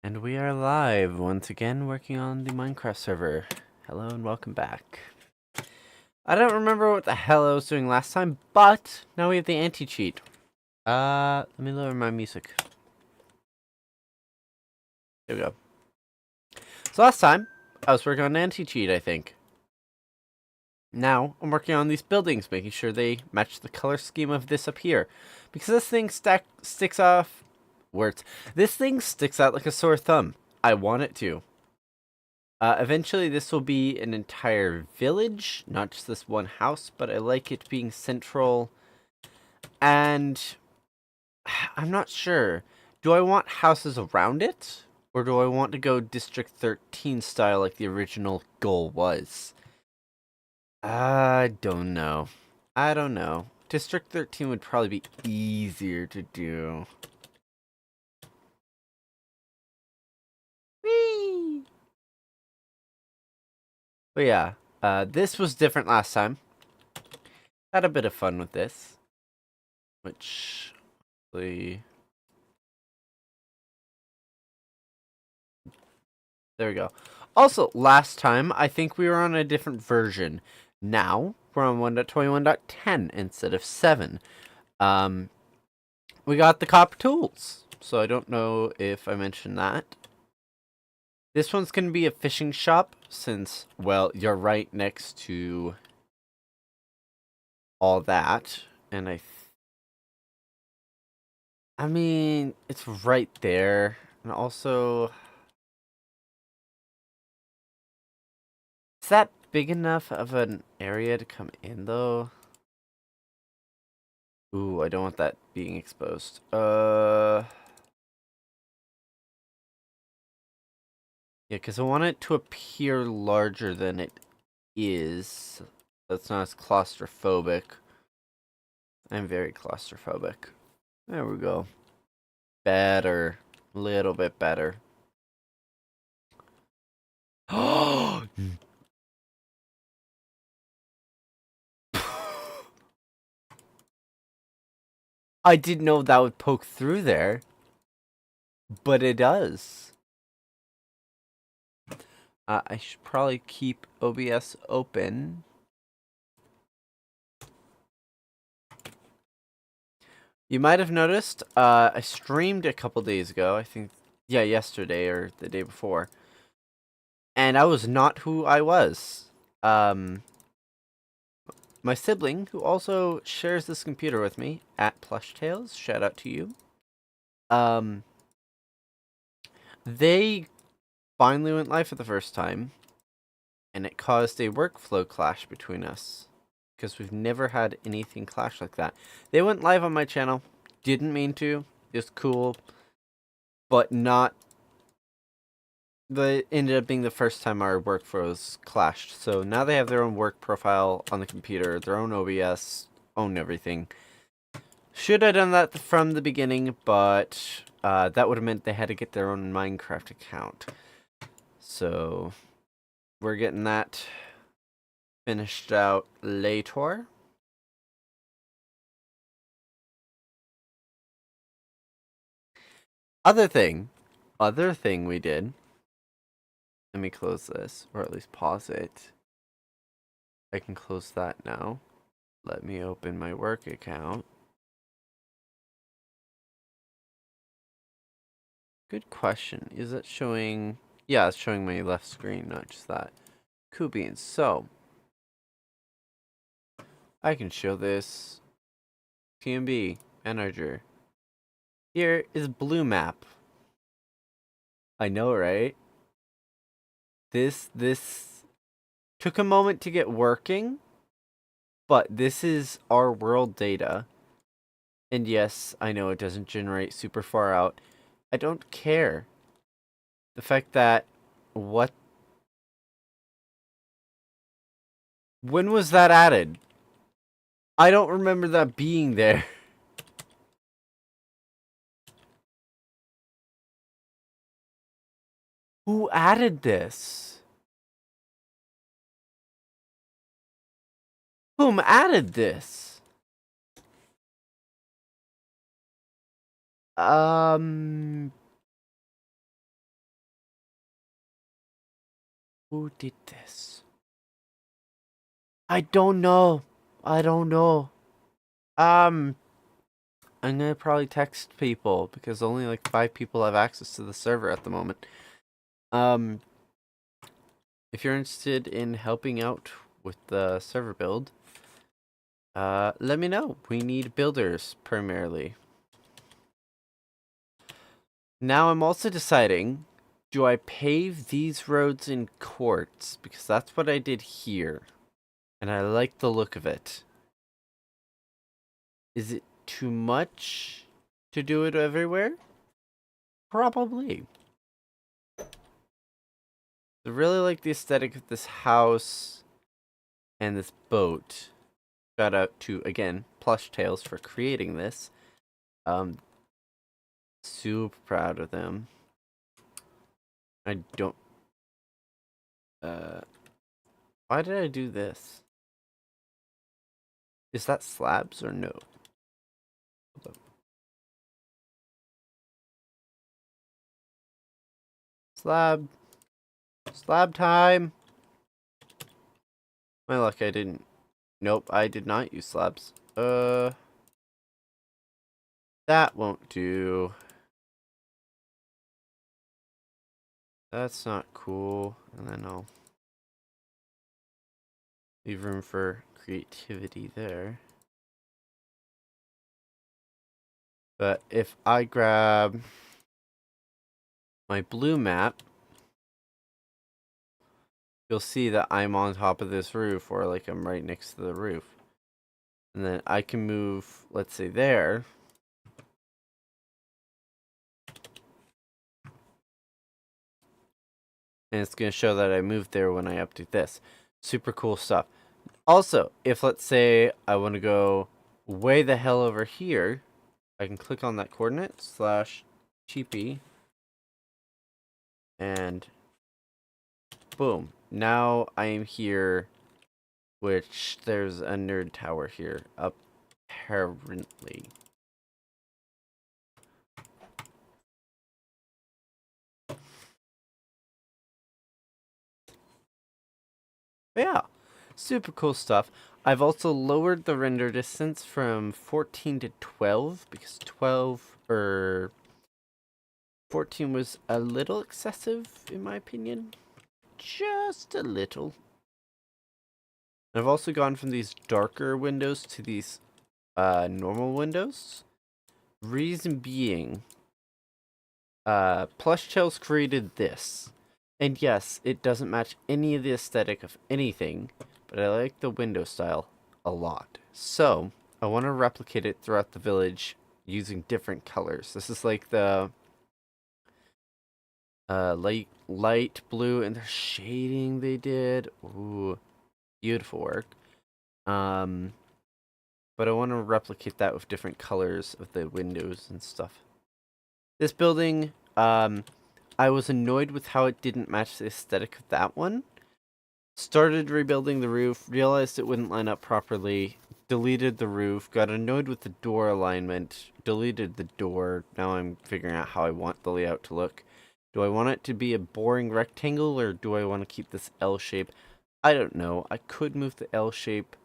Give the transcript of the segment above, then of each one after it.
And we are live once again working on the Minecraft server. Hello and welcome back. I don't remember what the hell I was doing last time, but now we have the anti-cheat. Let me lower my music. There we go. So last time, I was working on anti-cheat, I think. Now, I'm working on these buildings, making sure they match the color scheme of this up here. Because this thing sticks off... Words. This thing sticks out like a sore thumb. I want it to. Eventually, this will be an entire village, not just this one house, but I like it being central. And I'm not sure. Do I want houses around it? Or do I want to go District 13 style like the original goal was? I don't know. I don't know. District 13 would probably be easier to do. Whee! But yeah, this was different last time. Had a bit of fun with this. Which... There we go. Also, last time, I think we were on a different version. Now, we're on 1.21.10 instead of 7. We got the copper tools. So I don't know if I mentioned that. This one's going to be a fishing shop since, well, you're right next to all that. And I mean, it's right there. And also... Is that big enough of an area to come in, though? Ooh, I don't want that being exposed. Yeah, because I want it to appear larger than it is. That's not as claustrophobic. I'm very claustrophobic. There we go. Better. A little bit better. Oh! I didn't know that would poke through there. But it does. I should probably keep OBS open. You might have noticed, I streamed a couple days ago. I think, yeah, yesterday or the day before. And I was not who I was. My sibling, who also shares this computer with me, at PlushTales, shout out to you. They finally went live for the first time, and it caused a workflow clash between us. Because we've never had anything clash like that. They went live on my channel, didn't mean to, it's cool, but not... That ended up being the first time our workflows clashed. So now they have their own work profile on the computer, their own OBS, own everything. Should have done that from the beginning, but that would have meant they had to get their own Minecraft account. So we're getting that finished out later. Other thing we did. Let me close this, or at least pause it. I can close that now. Let me open my work account. Good question. Is it showing... Yeah, it's showing my left screen, not just that. Cool beans. So, I can show this. TMB, Manager. Here is blue map. I know, right? This took a moment to get working, but this is our world data. And yes, I know it doesn't generate super far out. I don't care. The fact that... What? When was that added? I don't remember that being there. Who added this? Whom added this? Who did this? I don't know. I don't know. I'm gonna probably text people because only like 5 people have access to the server at the moment. If you're interested in helping out with the server build, let me know. We need builders primarily. Now I'm also deciding, do I pave these roads in quartz? Because that's what I did here. And I like the look of it. Is it too much to do it everywhere? Probably. I really like the aesthetic of this house and this boat. Shout out to, again, Plush Tales for creating this. Super proud of them. I don't... why did I do this? Is that slabs or no? Slab. Slab time. My luck, I didn't. Nope, I did not use slabs. That won't do. That's not cool. And then I'll leave room for creativity there. But if I grab my blue map, you'll see that I'm on top of this roof, or like I'm right next to the roof. And then I can move, let's say there. And it's going to show that I moved there when I update this. Super cool stuff. Also, if let's say I want to go way the hell over here, I can click on that coordinate /TP. And boom. Now I am here, which there's a nerd tower here, apparently. Yeah, super cool stuff. I've also lowered the render distance from 14 to 12 because 14 was a little excessive in my opinion. Just a little. I've also gone from these darker windows to these normal windows. Reason being, Plush Tales created this. And yes, it doesn't match any of the aesthetic of anything, but I like the window style a lot. So, I want to replicate it throughout the village using different colors. This is like the light blue, and the shading they did. Ooh, beautiful work. But I want to replicate that with different colors of the windows and stuff. This building, I was annoyed with how it didn't match the aesthetic of that one. Started rebuilding the roof, realized it wouldn't line up properly, deleted the roof, got annoyed with the door alignment, deleted the door. Now I'm figuring out how I want the layout to look. Do I want it to be a boring rectangle, or do I want to keep this L shape? I don't know. I could move the L shape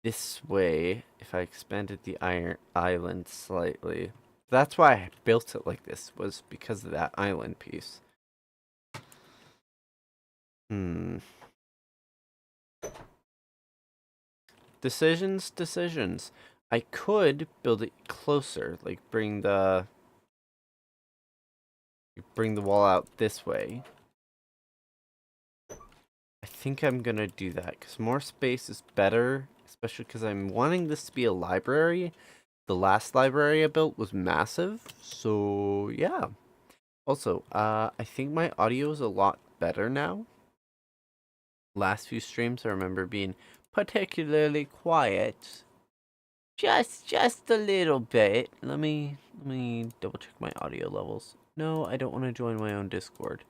this way if I expanded the island slightly. That's why I built it like this, was because of that island piece. Decisions. I could build it closer, like bring the wall out this way. I think I'm gonna do that because more space is better, especially because I'm wanting this to be a library. The last library I built was massive, so yeah. Also, I think my audio is a lot better now. Last few streams I remember being particularly quiet. Just a little bit. Let me double check my audio levels. No, I don't want to join my own Discord.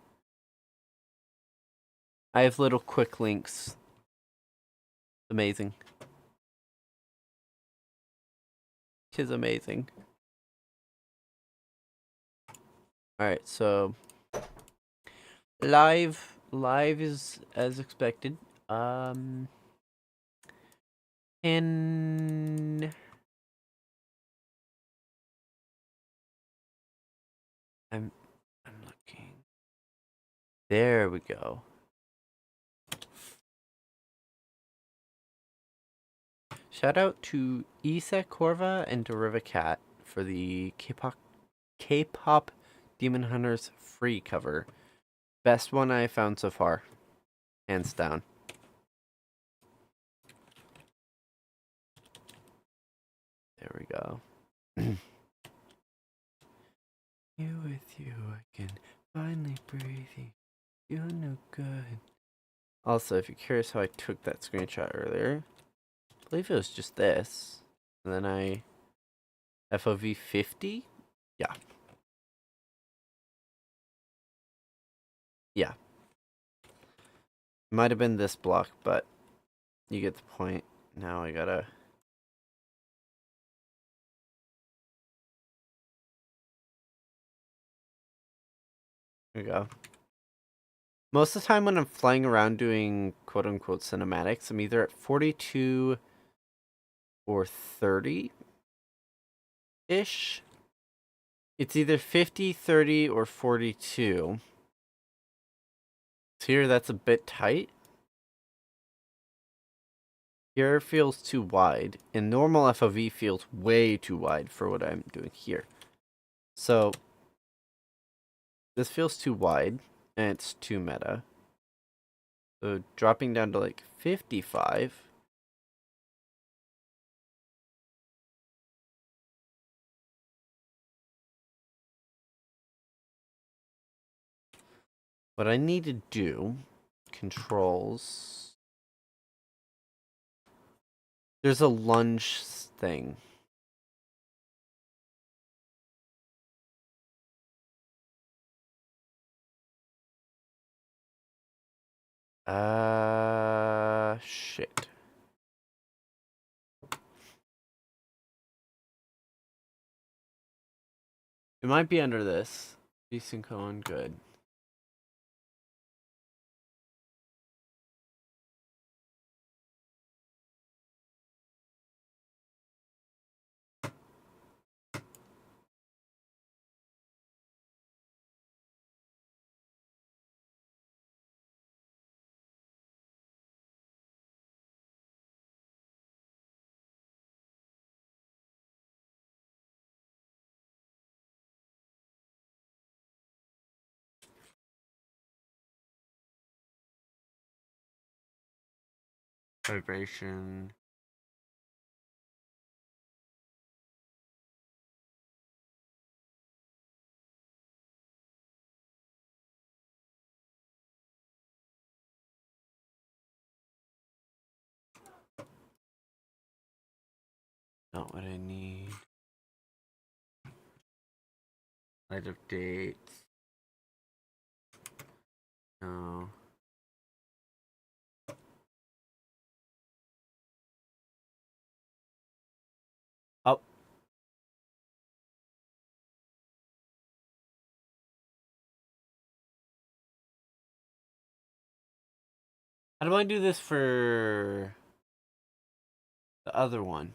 I have little quick links. Amazing. 'Tis amazing. Alright, so live live is as expected. And I'm looking. There we go. Shout out to Isa Corva and Deriva Cat for the K-pop Demon Hunters free cover. Best one I found so far. Hands down. There we go. You with you, I can finally breathe. You're no good. Also, if you're curious how I took that screenshot earlier, I believe it was just this. And then I FOV 50? Yeah. Yeah. Might have been this block, but you get the point. Now I gotta... There we go. Most of the time when I'm flying around doing quote-unquote cinematics, I'm either at 42 or 30-ish. It's either 50, 30, or 42. So here, that's a bit tight. Here feels too wide, and normal FOV feels way too wide for what I'm doing here. So, this feels too wide, and it's too meta. So, dropping down to like 55. What I need to do, controls. There's a lunge thing. Shit. It might be under this. Desync on, good. Vibration. Not what I need. Light updates. No. Oh. How do I do this for the other one?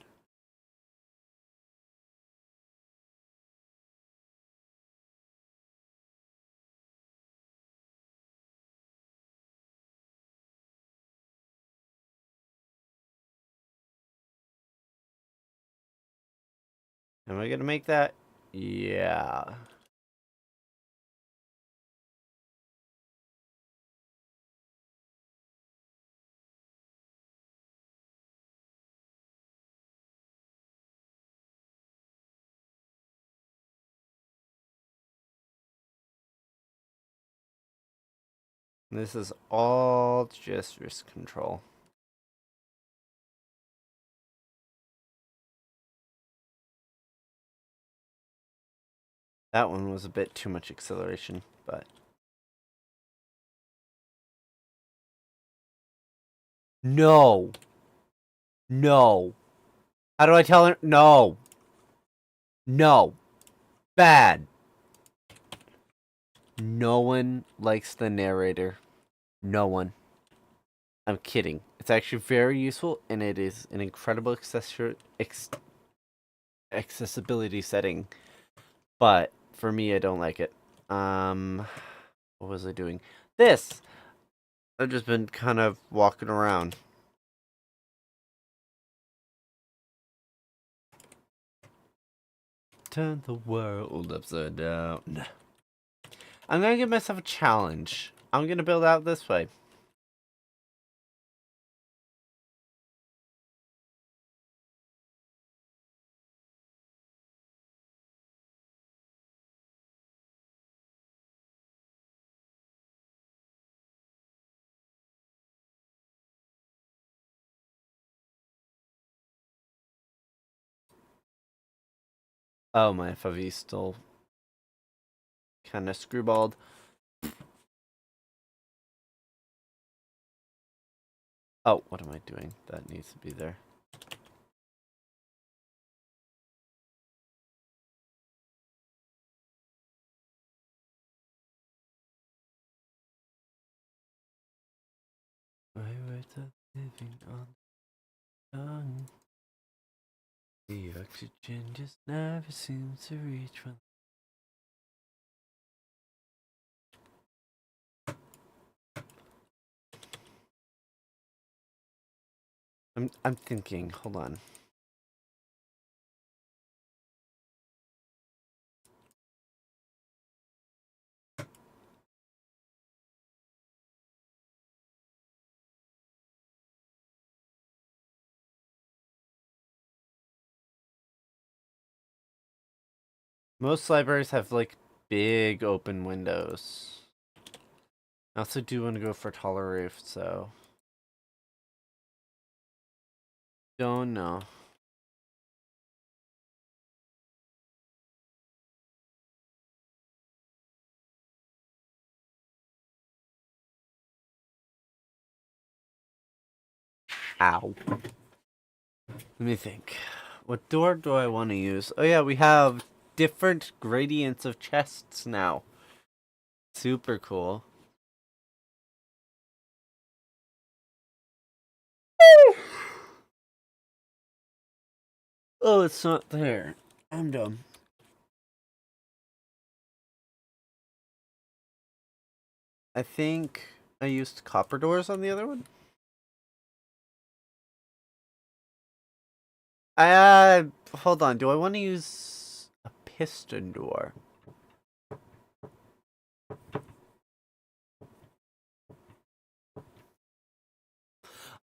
Am I gonna make that? Yeah. This is all just risk control. That one was a bit too much acceleration, but... No! No! How do I tell her? No! No! Bad! No one likes the narrator. No one. I'm kidding. It's actually very useful, and it is an incredible accessibility setting. But for me, I don't like it. What was I doing? This! I've just been kind of walking around. Turn the world upside down. I'm gonna give myself a challenge. I'm gonna build out this way. Oh, my FOV still kind of screwballed. Oh, what am I doing? That needs to be there. My words are living on the tongue. The oxygen just never seems to reach from. I'm thinking. Hold on. Most libraries have like big open windows. I also do want to go for taller roof, so don't know. Ow. Let me think. What door do I want to use? Oh yeah, we have different gradients of chests now. Super cool. Oh, it's not there. I'm dumb. I think I used copper doors on the other one. Hold on. Do I want to use a piston door?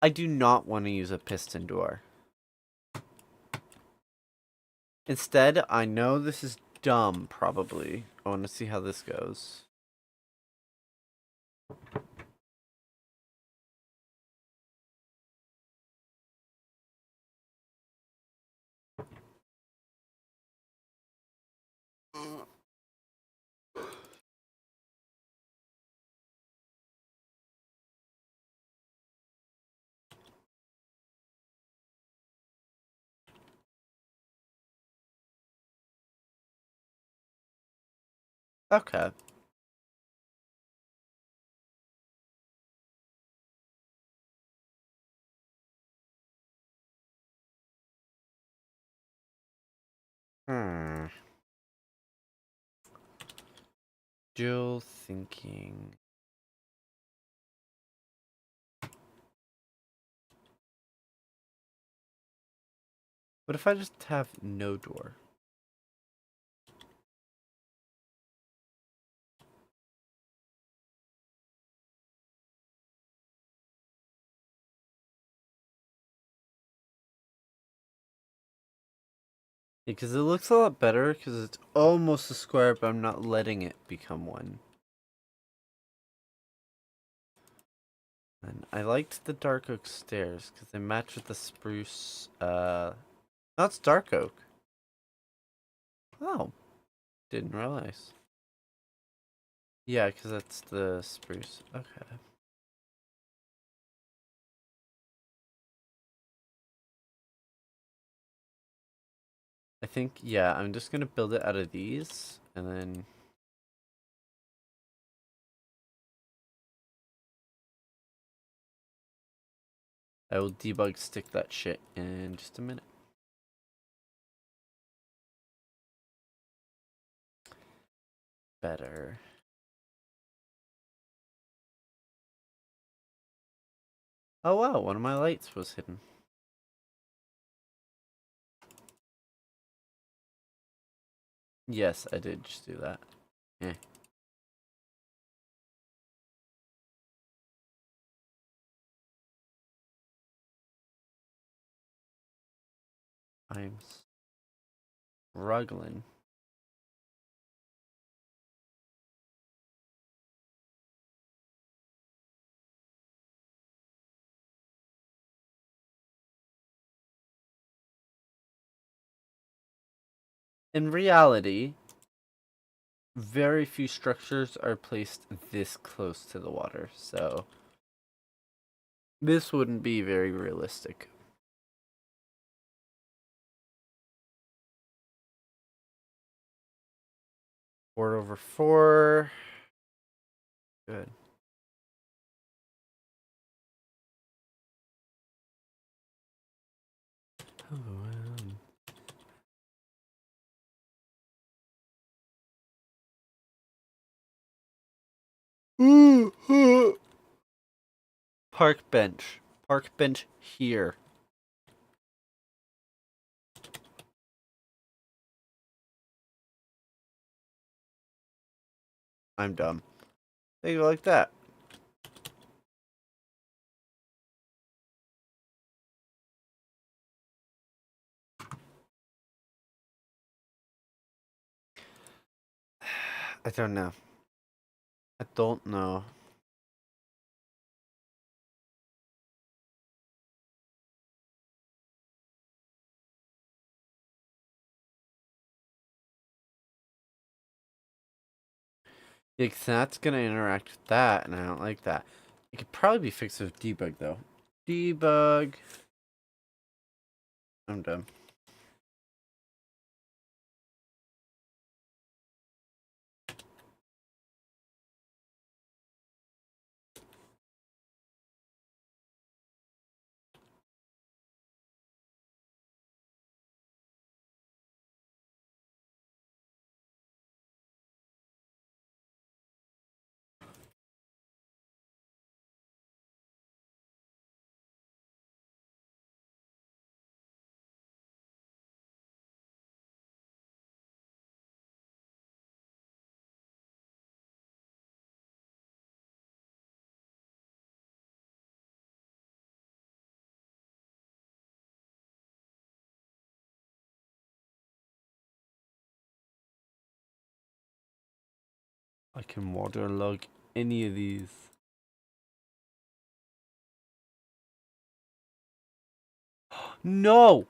I do not want to use a piston door. Instead, I know this is dumb, probably. I want to see how this goes. Okay. Hmm. Still thinking. What if I just have no door? Because it looks a lot better because it's almost a square, but I'm not letting it become one. And I liked the dark oak stairs because they match with the spruce. That's dark oak. Oh, didn't realize. Yeah, because that's the spruce. Okay. I think, yeah, I'm just gonna build it out of these, and then I will debug stick that shit in just a minute. Better. Oh wow, one of my lights was hidden. Yes, I did just do that. Eh. I'm struggling. In reality, very few structures are placed this close to the water, so this wouldn't be very realistic. Four over 4. Good. Park bench. Park bench here. I'm dumb. They go like that. I don't know. I don't know. Yeah, 'cause that's gonna interact with that, and I don't like that. It could probably be fixed with debug, though. Debug. I'm done. I can waterlog any of these. No!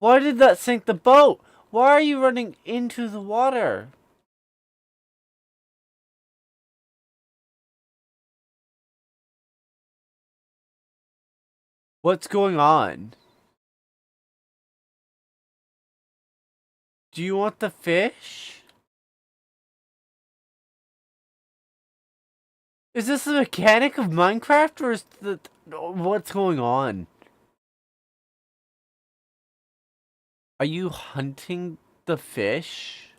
Why did that sink the boat? Why are you running into the water? What's going on? Do you want the fish? Is this the mechanic of Minecraft, or is the... What's going on? Are you hunting the fish?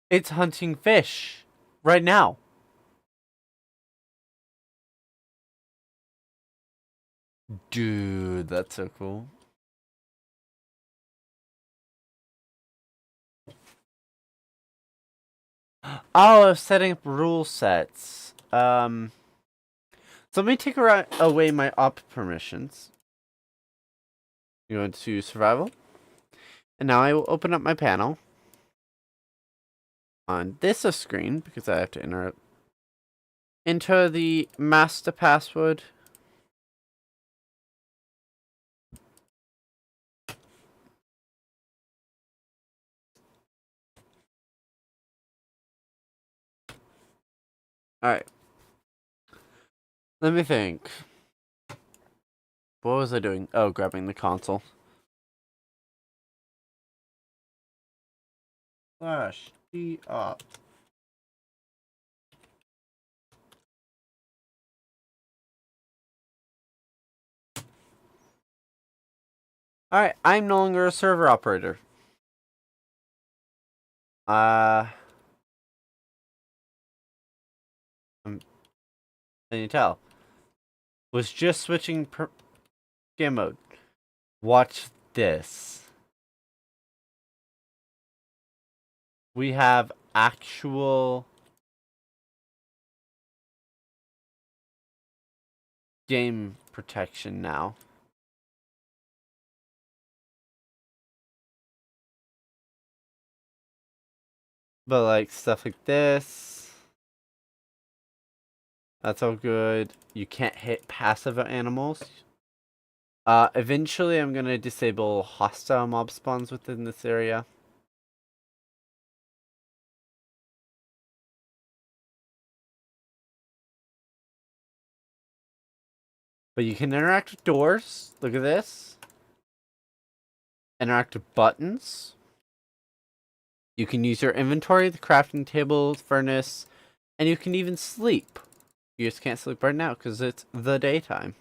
It's hunting fish. Right now. Dude, that's so cool. Oh, I was setting up rule sets. So let me take away my op permissions. You go into survival. And now I will open up my panel. On this screen, because I have to enter the master password. Alright. Let me think. What was I doing? Oh, grabbing the console. Slash D up. Alright, I'm no longer a server operator. Can you tell? Was just switching game mode. Watch this. We have actual game protection now. But like stuff like this, that's all good. You can't hit passive animals. Eventually I'm gonna disable hostile mob spawns within this area. But you can interact with doors. Look at this. Interact with buttons. You can use your inventory, the crafting table, furnace, and you can even sleep. You just can't sleep right now because it's the daytime.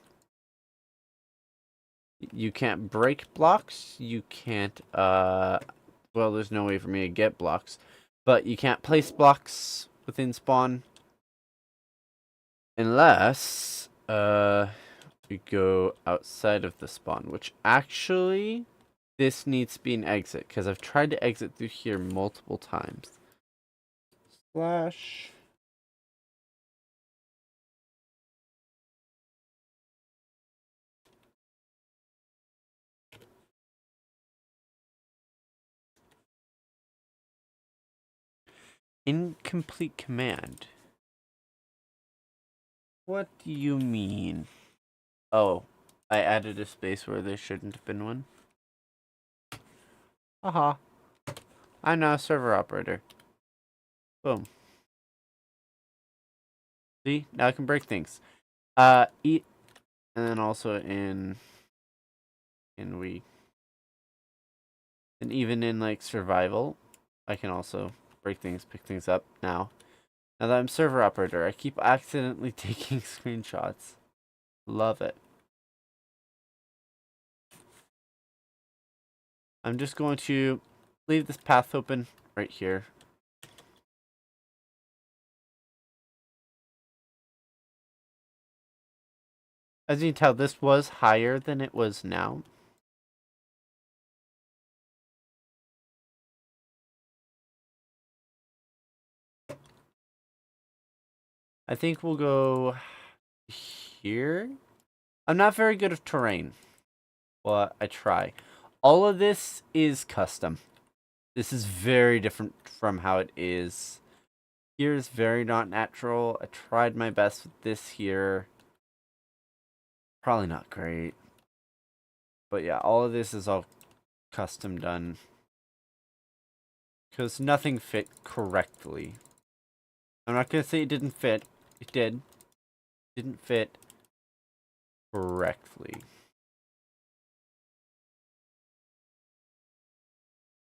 You can't break blocks. You can't, well, there's no way for me to get blocks. But you can't place blocks within spawn. Unless, we go outside of the spawn, which actually, this needs to be an exit, because I've tried to exit through here multiple times. Slash. Incomplete command. What do you mean? Oh, I added a space where there shouldn't have been one. Haha. I'm now a server operator. Boom. See? Now I can break things. Eat. And then also and even in like survival, I can also break things, pick things up now. Now that I'm server operator, I keep accidentally taking screenshots. Love it. I'm just going to leave this path open right here. As you can tell, this was higher than it was now. I think we'll go here. I'm not very good at terrain. Well, I try. All of this is custom. This is very different from how it is. Here is very not natural. I tried my best with this here. Probably not great. But yeah, all of this is all custom done. Because nothing fit correctly. I'm not going to say it didn't fit. It did. It didn't fit correctly.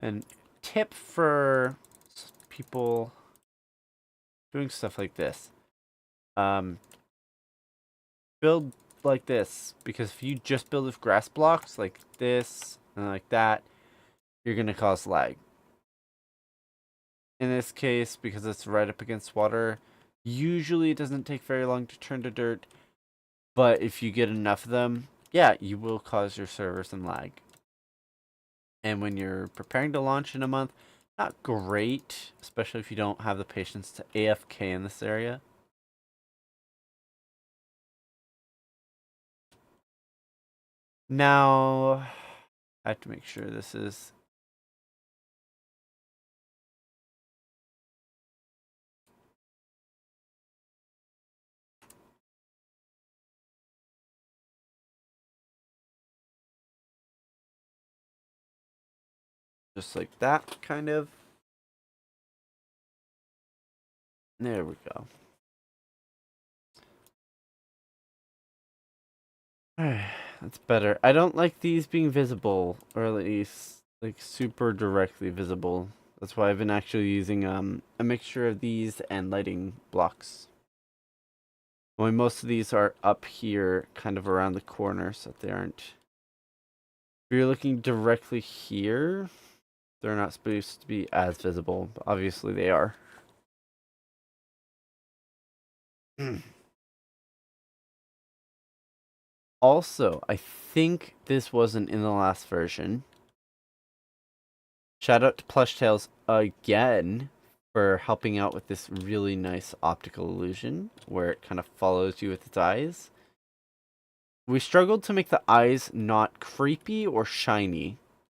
And tip for people doing stuff like this. Build like this. Because if you just build with grass blocks like this and like that, you're going to cause lag. In this case, because it's right up against water, usually it doesn't take very long to turn to dirt. But if you get enough of them, yeah, you will cause your server some lag. And when you're preparing to launch in a month, not great, especially if you don't have the patience to AFK in this area. Now, I have to make sure this is... just like that, kind of. There we go. Alright, That's better. I don't like these being visible, or at least like super directly visible. That's why I've been actually using a mixture of these and lighting blocks. Only most of these are up here, kind of around the corner, so that they aren't. If you're looking directly here, they're not supposed to be as visible, but obviously they are. Also, I think this wasn't in the last version. Shout out to Plush Tales again for helping out with this really nice optical illusion where it kind of follows you with its eyes. We struggled to make the eyes not creepy or shiny,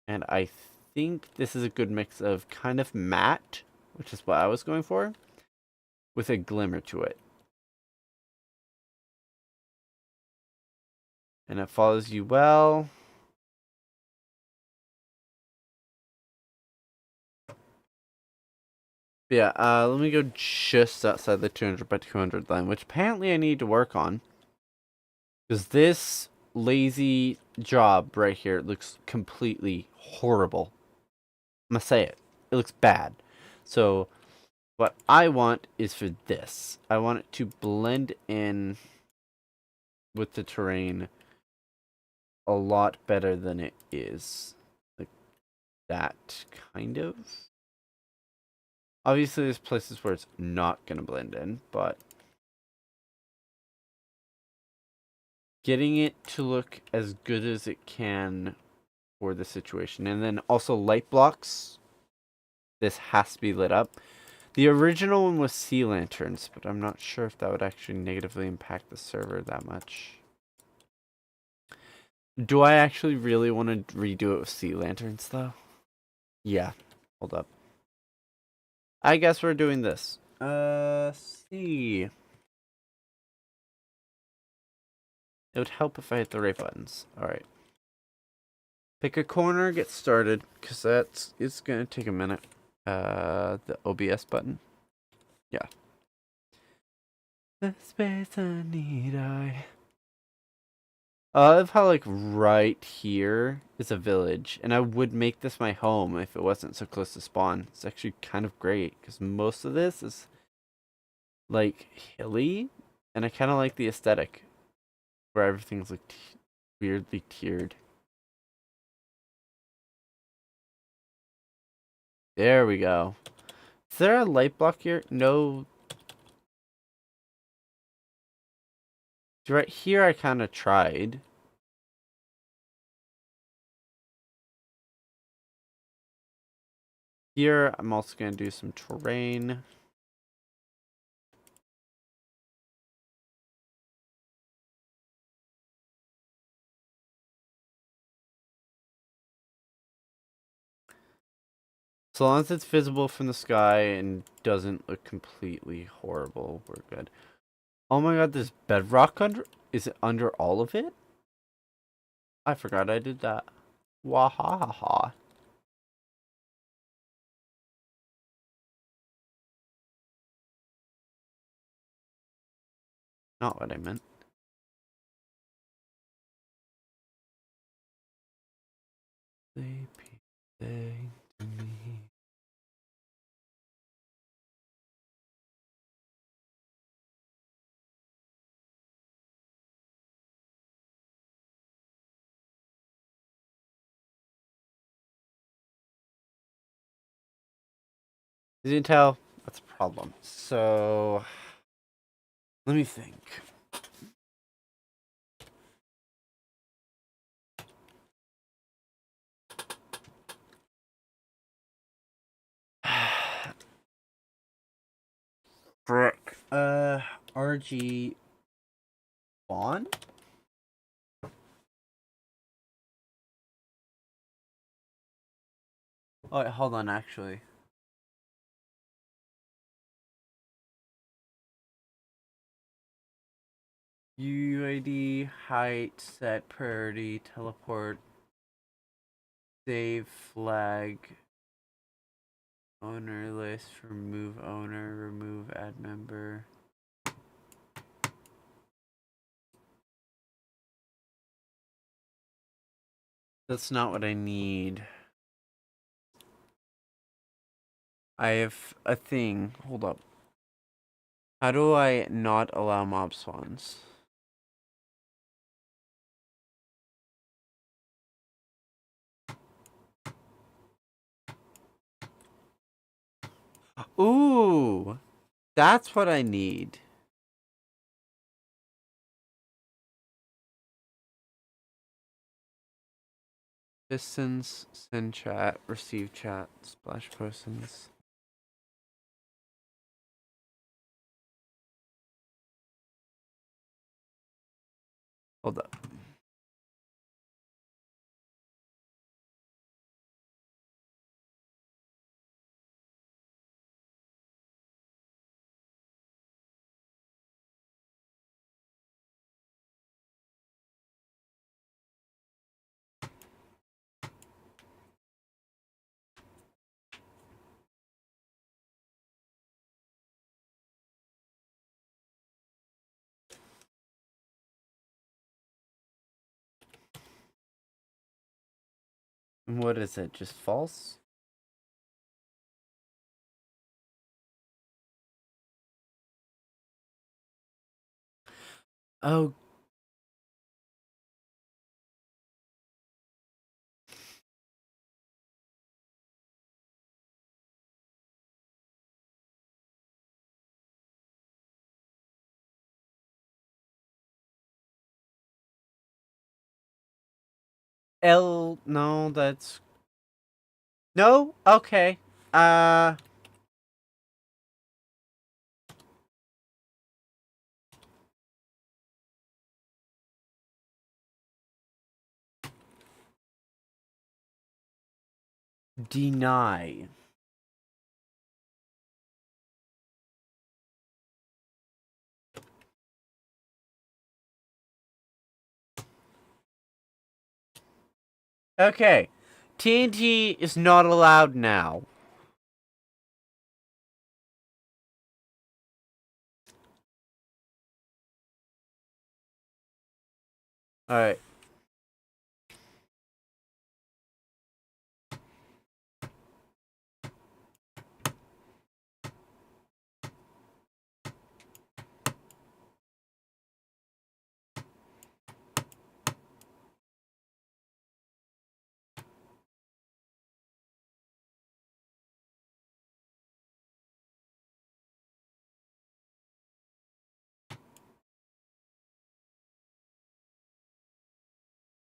and I think this is a good mix of kind of matte, which is what I was going for, with a glimmer to it. And it follows you well. Yeah, let me go just outside the 200 by 200 line, which apparently I need to work on. Because this lazy job right here looks completely horrible. I'm gonna say it. It looks bad. So, what I want is for this. I want it to blend in with the terrain a lot better than it is. Like that, kind of. Obviously, there's places where it's not gonna blend in, but getting it to look as good as it can for the situation. And then also light blocks. This has to be lit up. The original one was sea lanterns, but I'm not sure if that would actually negatively impact the server that much. Do I actually really want to redo it with sea lanterns, though? Yeah. Hold up. I guess we're doing this. See. It would help if I hit the right buttons. Alright. Pick a corner, get started, because it's gonna take a minute. The OBS button. Yeah. The space I need, I love how, like, right here is a village, and I would make this my home if it wasn't so close to spawn. It's actually kind of great, because most of this is, like, hilly, and I kind of like the aesthetic, where everything's, like, weirdly tiered. There we go. Is there a light block here? No. Right here I kind of tried. Here, I'm also going to do some terrain. So long as it's visible from the sky and doesn't look completely horrible, we're good. Oh my god, there's bedrock under... Is it under all of it? I forgot I did that. Wahaha. Not what I meant. Sleepy thing to me. You didn't tell? That's a problem. So... Let me think. Frick. RG... Spawn? Oh, wait, hold on, actually. UID, height, set, priority, teleport, save, flag, owner list, remove owner, remove add member. That's not what I need. I have a thing. Hold up. How do I not allow mob spawns? Ooh, that's what I need. Distance, send chat, receive chat, splash persons. Hold up. What is it? Just false? Oh. No, that's... No? Okay. Deny. Okay. TNT is not allowed now. Alright.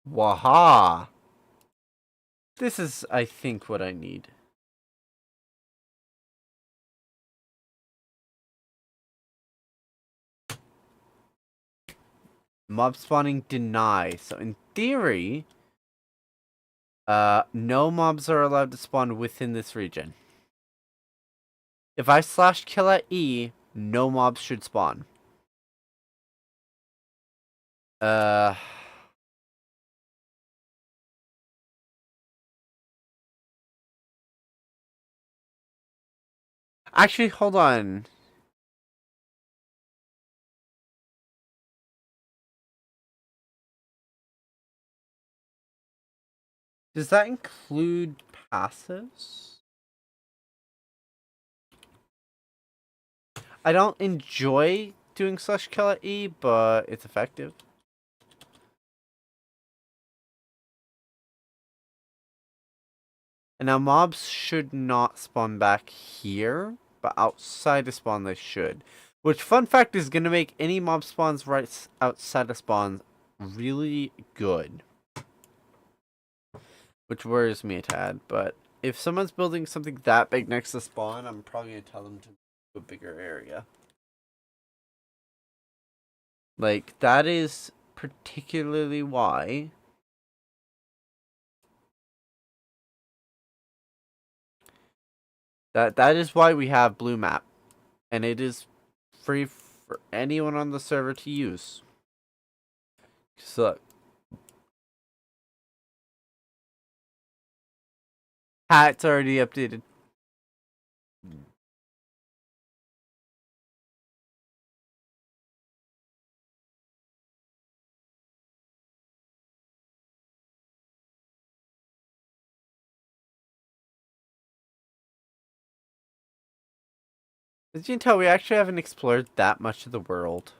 Waha! This is, I think, what I need. Mob spawning deny. So in theory, no mobs are allowed to spawn within this region. If I slash kill at E, no mobs should spawn. Actually, hold on. Does that include passives? I don't enjoy doing slash kill at E, but it's effective. And now mobs should not spawn back here, but outside the spawn they should. Which, fun fact, is going to make any mob spawns right outside of spawn really good. Which worries me a tad, but if someone's building something that big next to spawn, I'm probably going to tell them to move to a bigger area. Like, that is particularly why that is why we have blue map, and it is free for anyone on the server to use. So hat's already updated. As you can tell, we actually haven't explored that much of the world.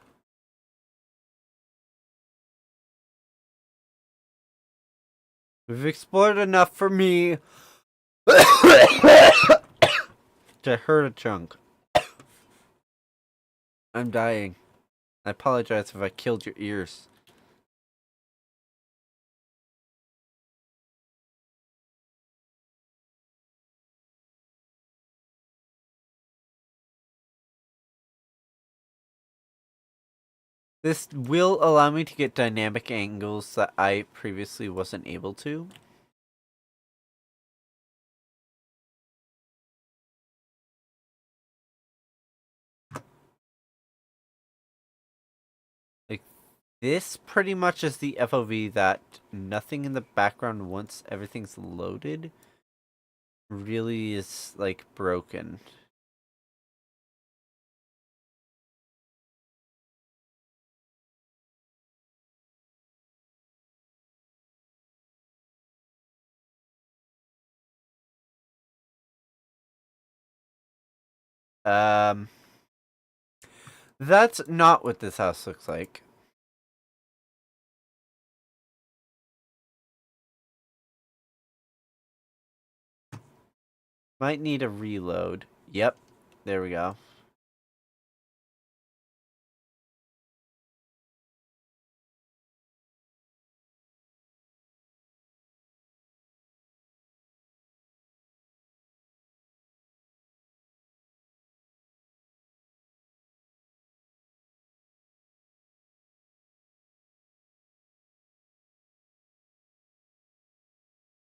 We've explored enough for me to hurt a chunk. I'm dying. I apologize if I killed your ears. This will allow me to get dynamic angles that I previously wasn't able to. Like, this pretty much is the FOV that nothing in the background once everything's loaded really is, like, broken. That's not what this house looks like. Might need a reload. Yep, there we go.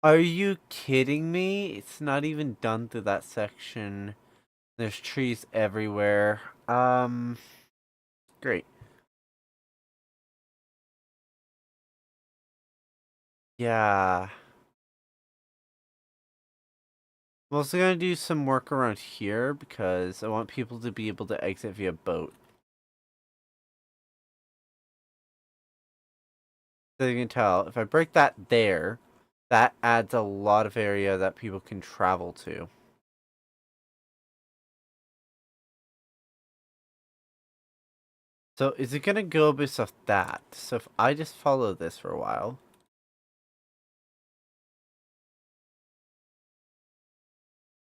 Are you kidding me? It's not even done through that section. There's trees everywhere. Great. Yeah. I'm also gonna do some work around here because I want people to be able to exit via boat. So you can tell, if I break that there, that adds a lot of area that people can travel to. So is it gonna go based off that? So if I just follow this for a while.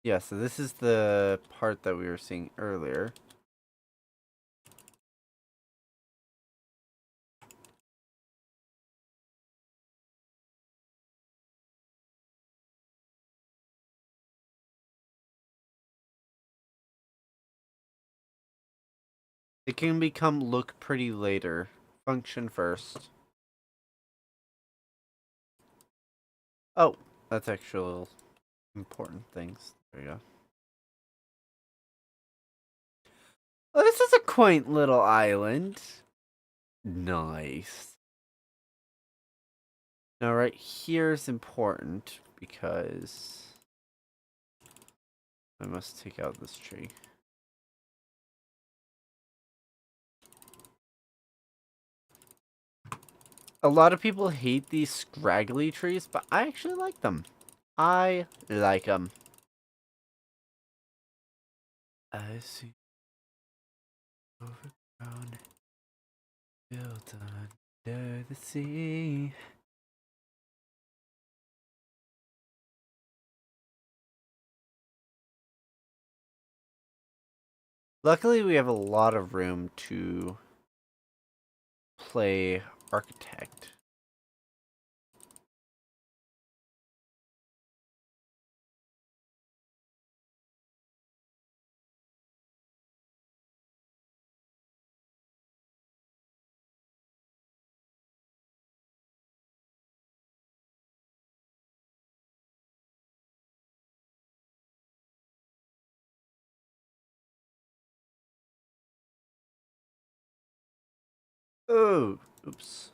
Yeah, so this is the part that we were seeing earlier. It can become look pretty later. Function first. Oh, that's actual important things. There you go. Oh, this is a quaint little island. Nice. Now, right here is important because I must take out this tree. A lot of people hate these scraggly trees, but I actually like them. I like them. I see overgrown, built under the sea. Luckily, we have a lot of room to play architect. Oh, oops.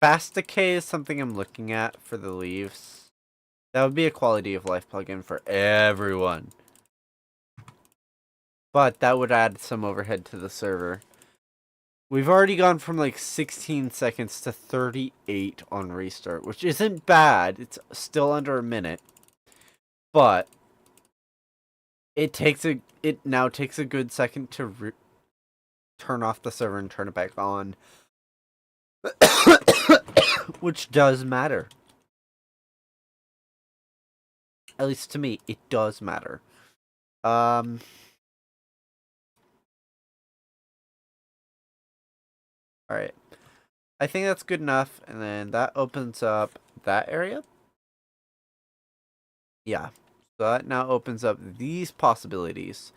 Fast decay is something I'm looking at for the leaves. That would be a quality of life plugin for everyone. But that would add some overhead to the server. We've already gone from like 16 seconds to 38 on restart, which isn't bad. It's still under a minute. But it now takes a good second to turn off the server and turn it back on. Which does matter. At least to me, it does matter. Alright. I think that's good enough, and then that opens up that area. Yeah. So that now opens up these possibilities.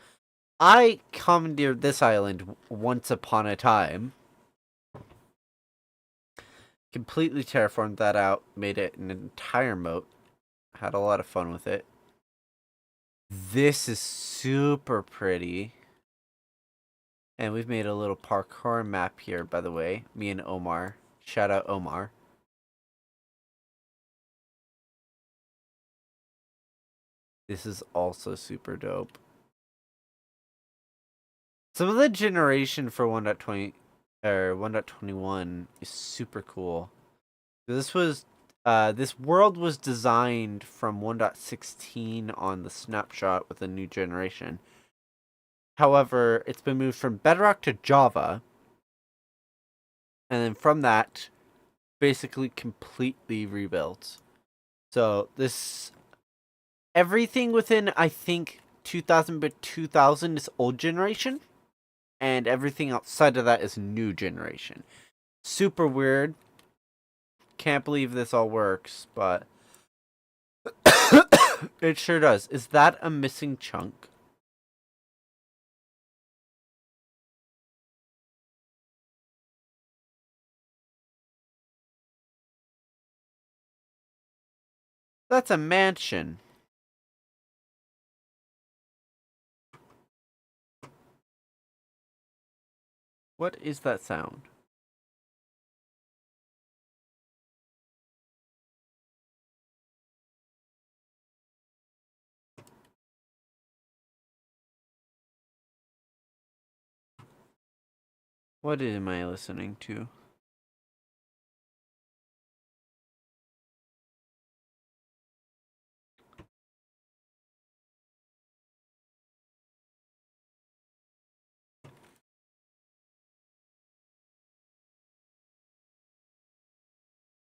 I commandeered this island once upon a time. Completely terraformed that out, made it an entire moat. Had a lot of fun with it. This is super pretty. And we've made a little parkour map here, by the way. Me and Omar. Shout out Omar. This is also super dope. Some of the generation for 1.20 or 1.21 is super cool. This world was designed from 1.16 on the snapshot with a new generation. However, it's been moved from Bedrock to Java. And then from that, basically completely rebuilt. So everything within, I think, 2000 is old generation. And everything outside of that is new generation. Super weird. Can't believe this all works, but it sure does. Is that a missing chunk? That's a mansion. What is that sound? What am I listening to?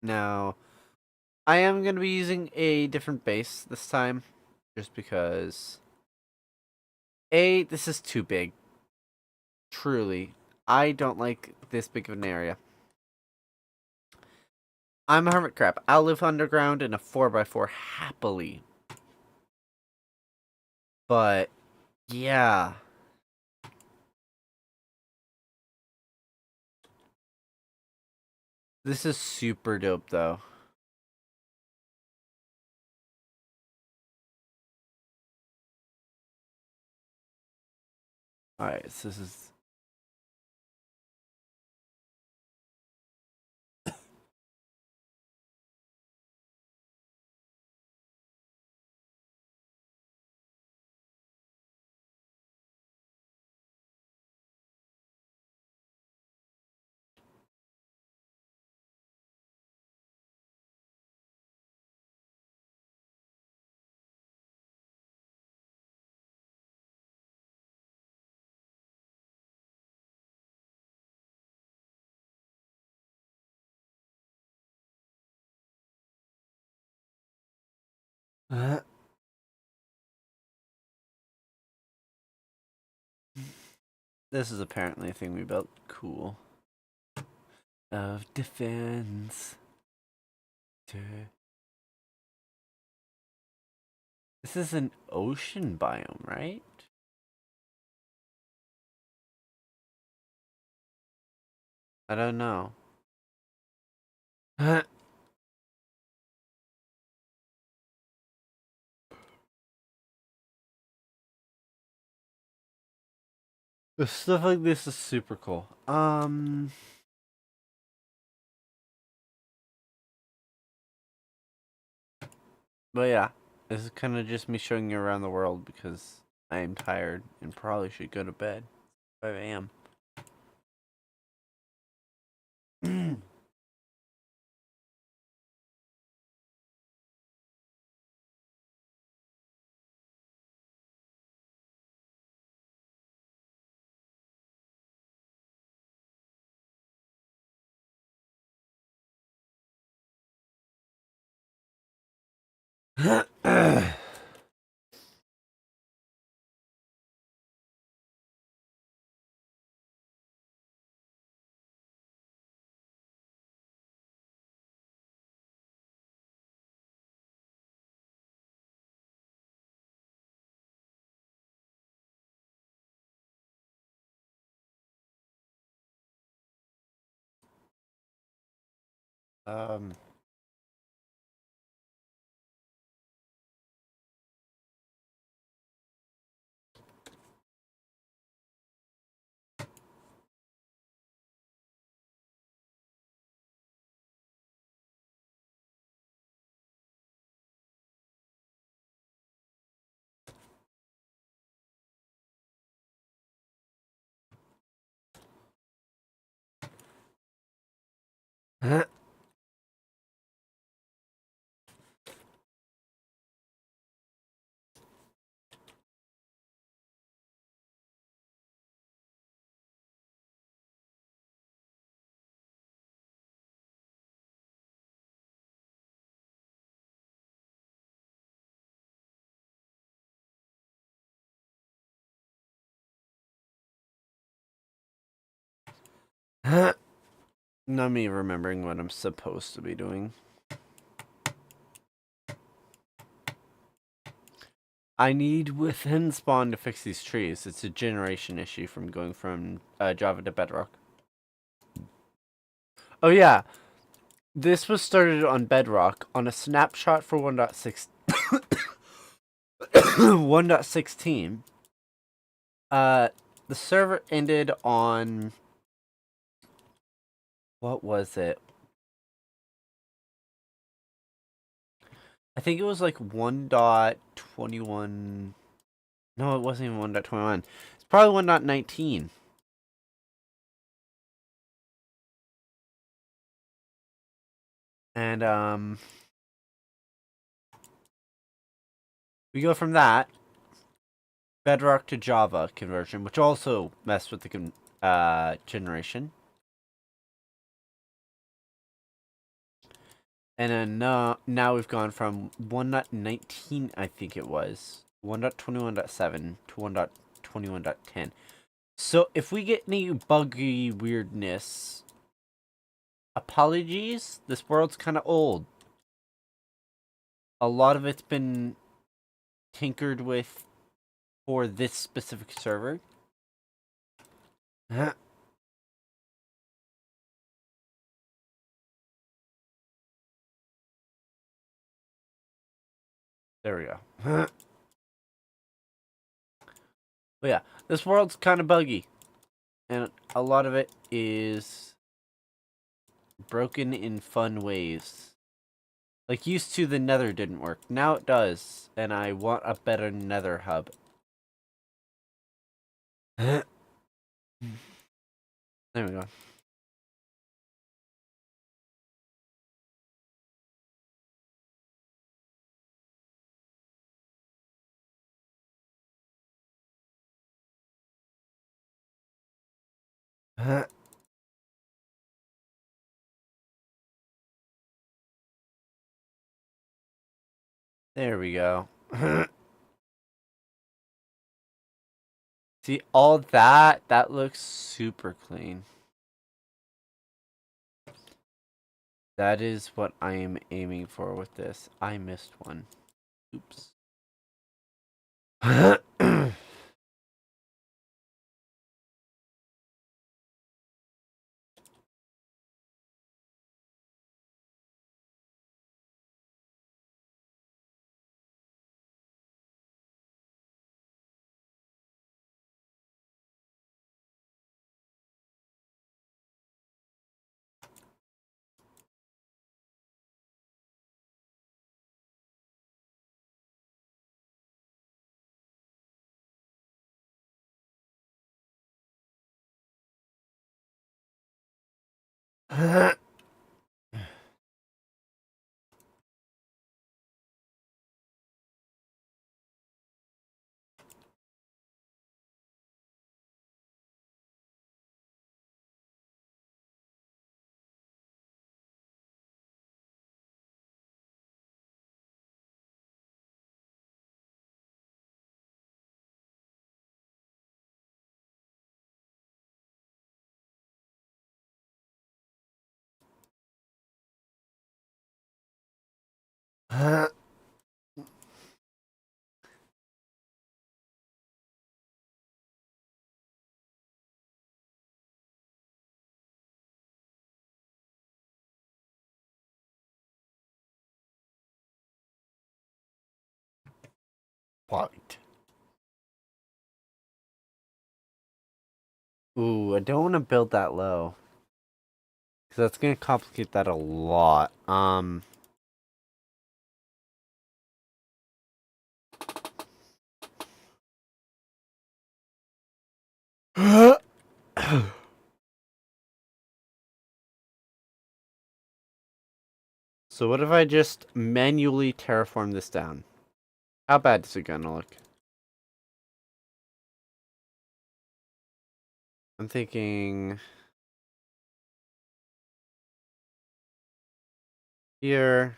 Now, I am going to be using a different base this time. Just because... this is too big. Truly. I don't like this big of an area. I'm a hermit crab. I'll live underground in a 4x4 happily. But, yeah. This is super dope, though. Alright, so this is... This is apparently a thing we built. Cool. Of defense. This is an ocean biome, right? I don't know. The stuff like this is super cool. But yeah, this is kind of just me showing you around the world because I am tired and probably should go to bed. 5 a.m. um. Not me remembering what I'm supposed to be doing. I need within spawn to fix these trees. It's a generation issue from going from Java to Bedrock. Oh yeah, this was started on Bedrock on a snapshot for 1.6 1.16. The server ended on, what was it? I think it was like 1.21. No, it wasn't even 1.21. It's probably 1.19. And we go from that Bedrock to Java conversion, which also messed with the generation. And then now we've gone from 1.19, I think it was, 1.21.7 to 1.21.10. So if we get any buggy weirdness, apologies. This world's kind of old. A lot of it's been tinkered with for this specific server. There we go. But yeah, this world's kind of buggy. And a lot of it is broken in fun ways. Like, used to, the nether didn't work. Now it does. And I want a better nether hub. There we go. There we go. See, all that looks super clean. That is what I am aiming for with this. I missed one. Oops. What? Ooh, I don't want to build that low. Because that's going to complicate that a lot. So what if I just manually terraform this down? How bad is it gonna look? I'm thinking here.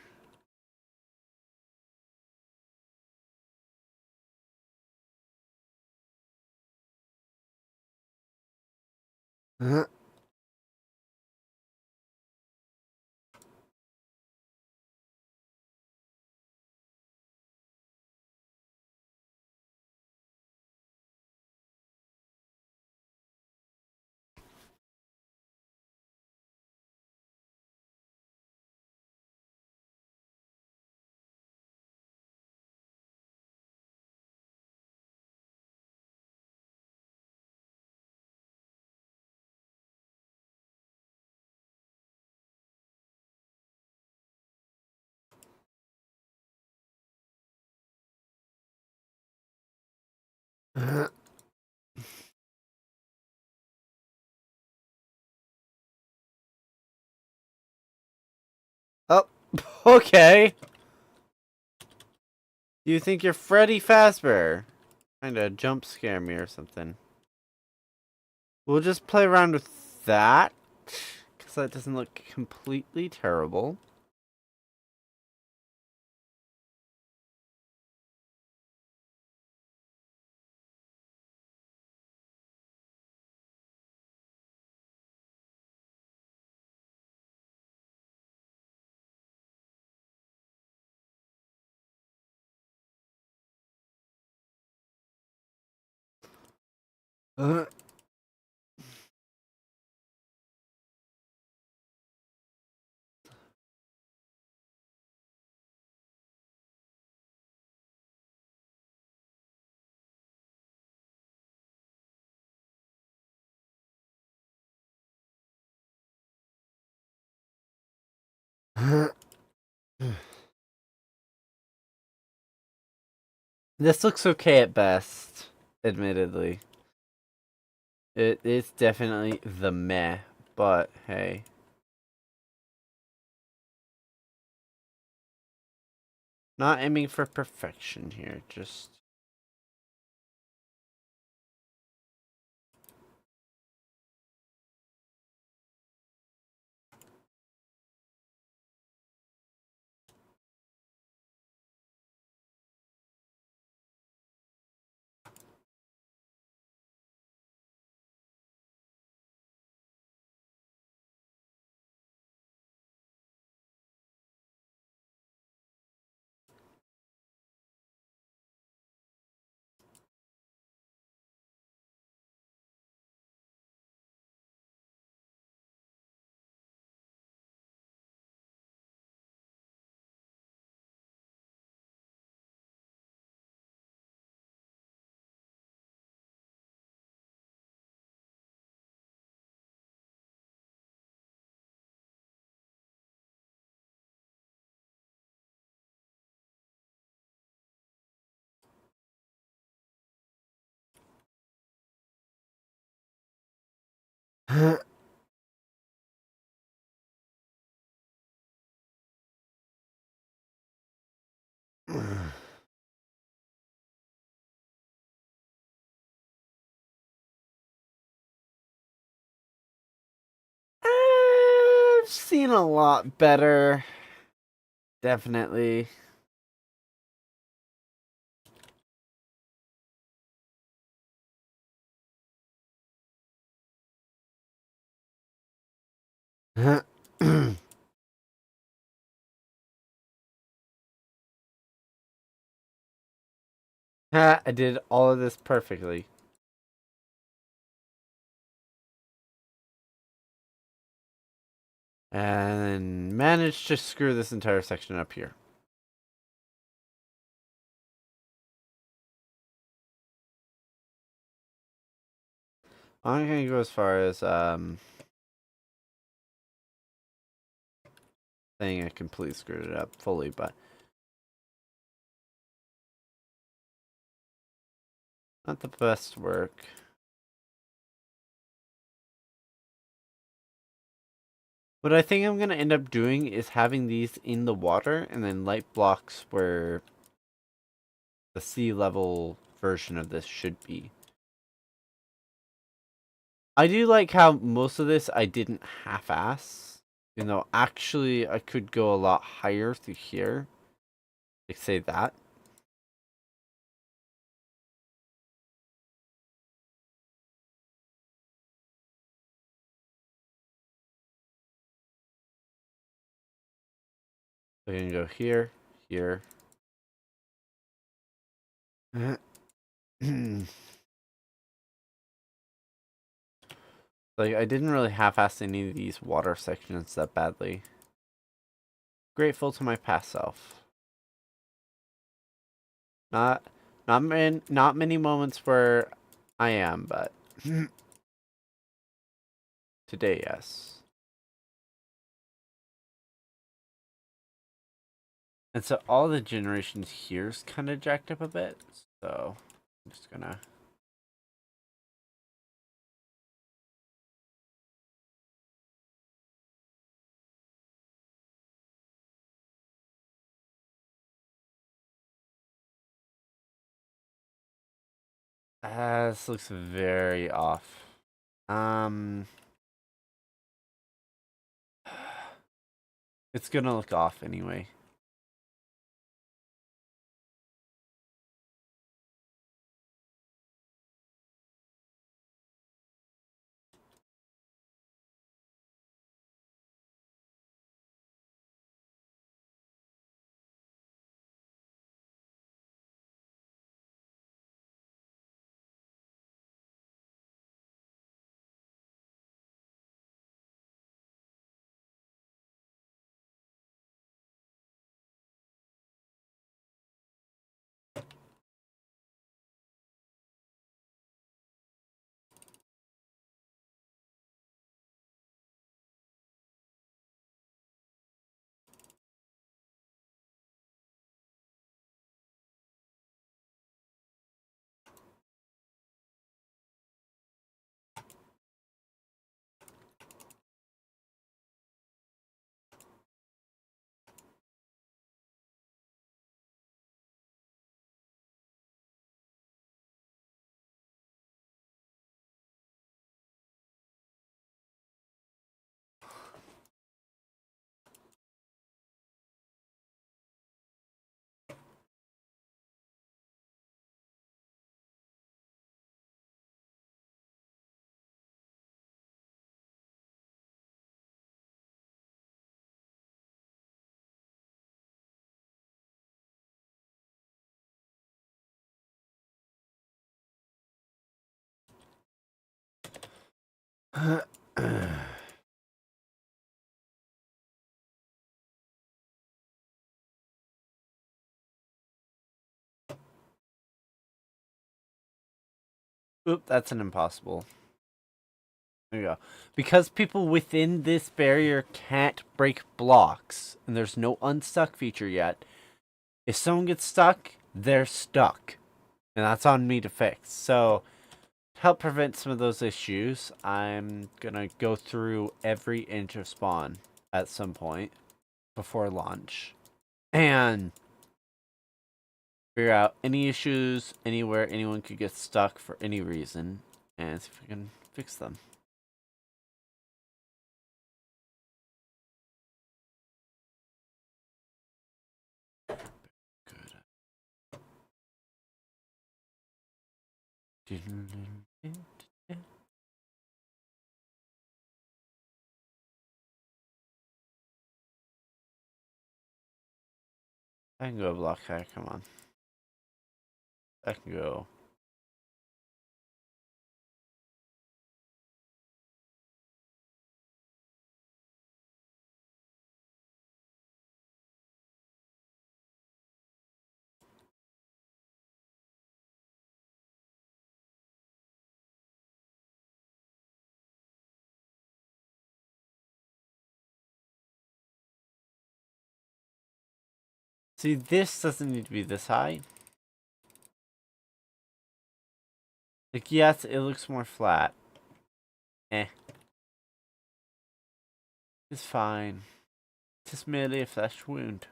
Oh, okay. You think you're Freddy Fazbear? Trying to jump scare me or something. We'll just play around with that. Because that doesn't look completely terrible. Uh, This looks okay at best, admittedly. It's definitely the meh, but hey. Not aiming for perfection here, just... I've seen a lot better. Definitely. I did all of this perfectly. And managed to screw this entire section up here. I'm gonna go as far as saying I completely screwed it up fully, but not the best work. What I think I'm gonna end up doing is having these in the water and then light blocks where the sea level version of this should be. I do like how most of this I didn't half-ass. You know, actually I could go a lot higher through here. Like say that. I can go here, here. Like, I didn't really half-ass any of these water sections that badly. Grateful to my past self. Not, not many moments where I am, but today, yes. And so all the generations here's kind of jacked up a bit. So I'm just gonna. This looks very off. It's gonna look off anyway. Oop, that's an impossible. There you go. Because people within this barrier can't break blocks, and there's no unstuck feature yet, if someone gets stuck, they're stuck. And that's on me to fix. So, to help prevent some of those issues, I'm gonna go through every inch of spawn at some point before launch. And figure out any issues anywhere anyone could get stuck for any reason, and see if we can fix them. Good. I can go block higher, come on. That can go. See, this doesn't need to be this high. Like, yes, it looks more flat. Eh. It's fine. It's just merely a flesh wound.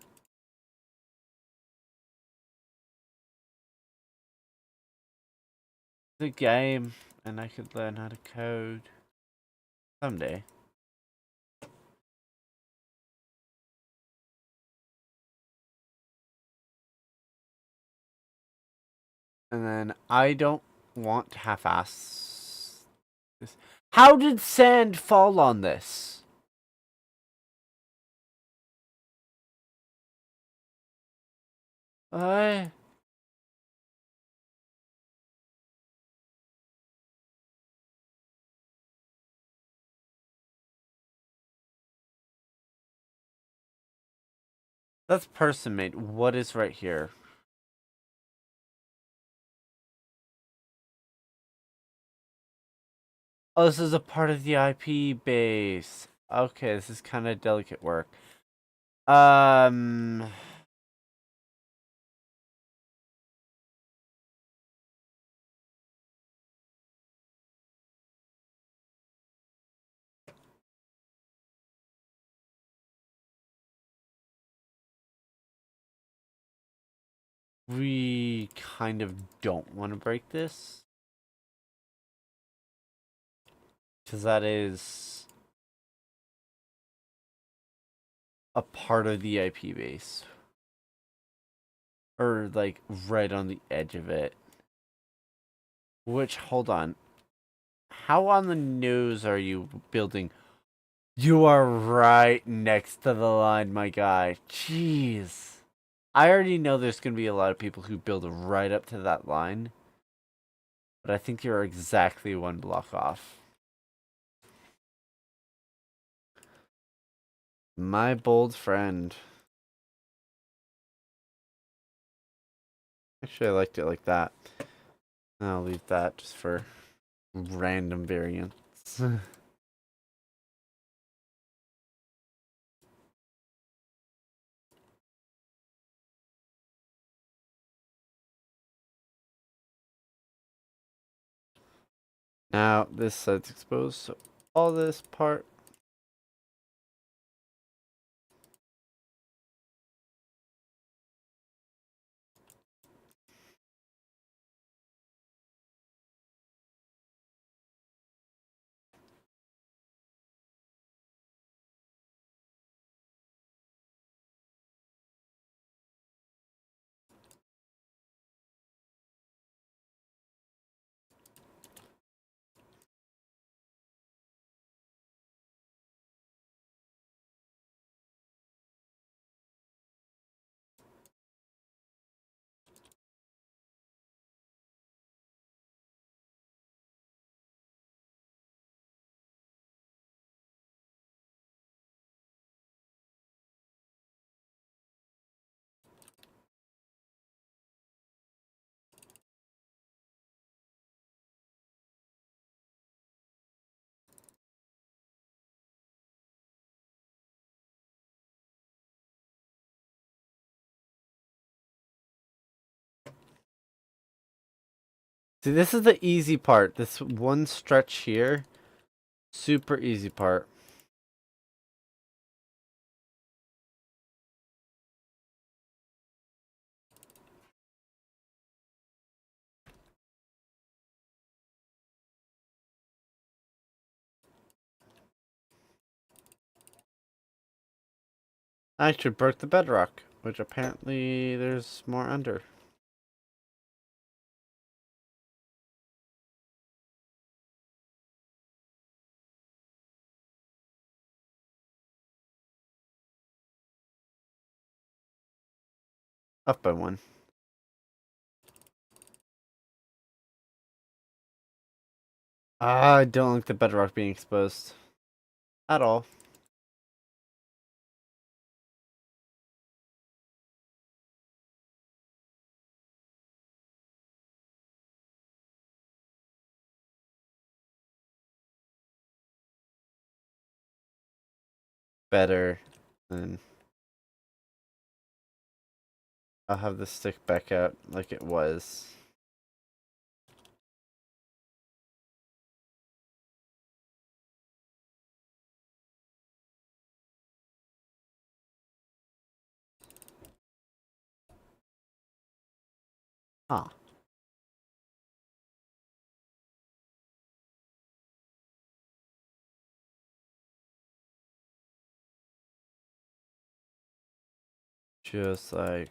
It's a game, and I could learn how to code. Someday. And then I don't want to half-ass this. How did sand fall on this? That's person made. What is right here? Oh, this is a part of the IP base. Okay, this is kind of delicate work. We kind of don't want to break this. Because that is a part of the IP base. Or, like, right on the edge of it. Which, hold on. How on the nose are you building? You are right next to the line, my guy. Jeez. I already know there's going to be a lot of people who build right up to that line. But I think you're exactly one block off. My bold friend. Actually, I liked it like that. I'll leave that just for random variants. Now, this side's exposed, so all this part. See, this is the easy part. This one stretch here, super easy part. I should break the bedrock, which apparently there's more under. Up by one. I don't like the bedrock being exposed. At all. Better than... I'll have this stick back out like it was. Huh. Just like...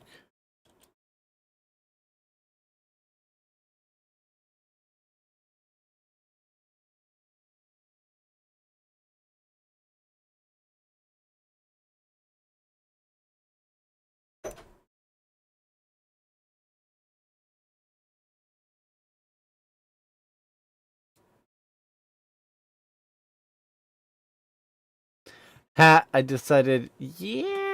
Ha! I decided, yeah!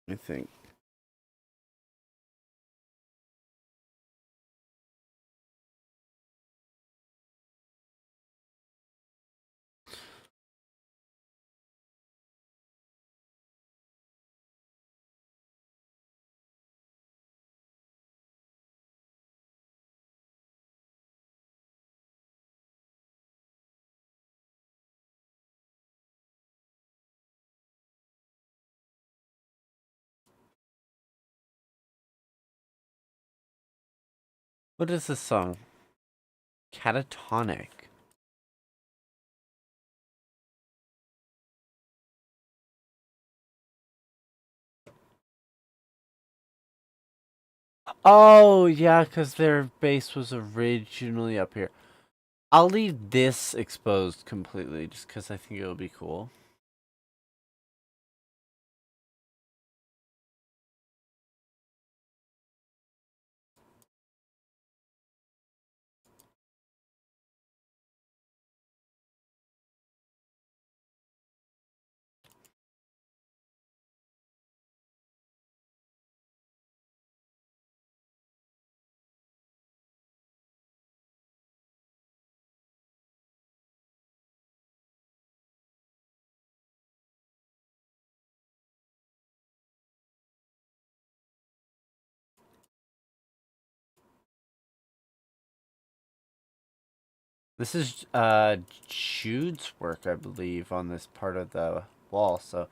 I think. What is this song? Catatonic. Oh, yeah, because their base was originally up here. I'll leave this exposed completely just because I think it'll be cool. This is Jude's work, I believe, on this part of the wall. So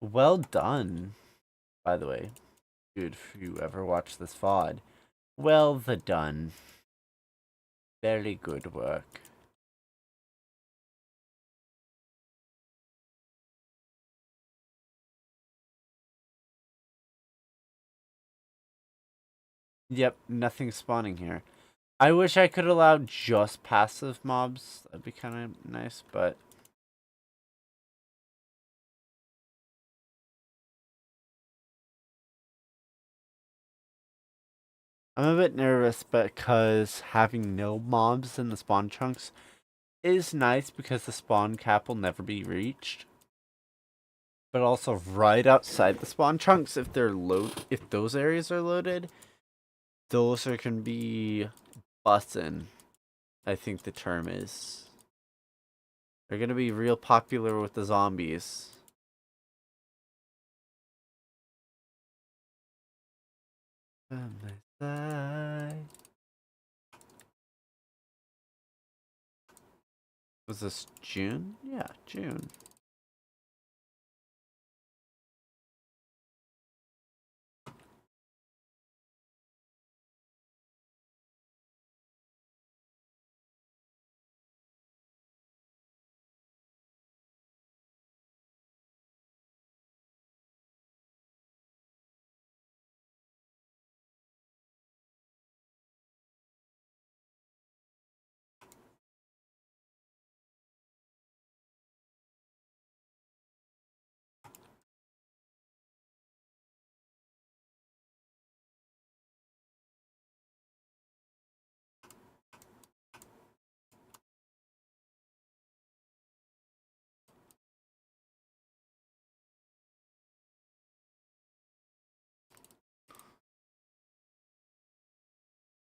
well done, by the way, Jude. If you ever watch this VOD, well done. Very good work. Yep, nothing spawning here. I wish I could allow just passive mobs. That'd be kind of nice, but I'm a bit nervous because having no mobs in the spawn chunks is nice because the spawn cap will never be reached. But also right outside the spawn chunks, if those areas are loaded, those are gonna be bussin'. I think the term is. They're gonna be real popular with the zombies. On my side. Was this June? Yeah, June.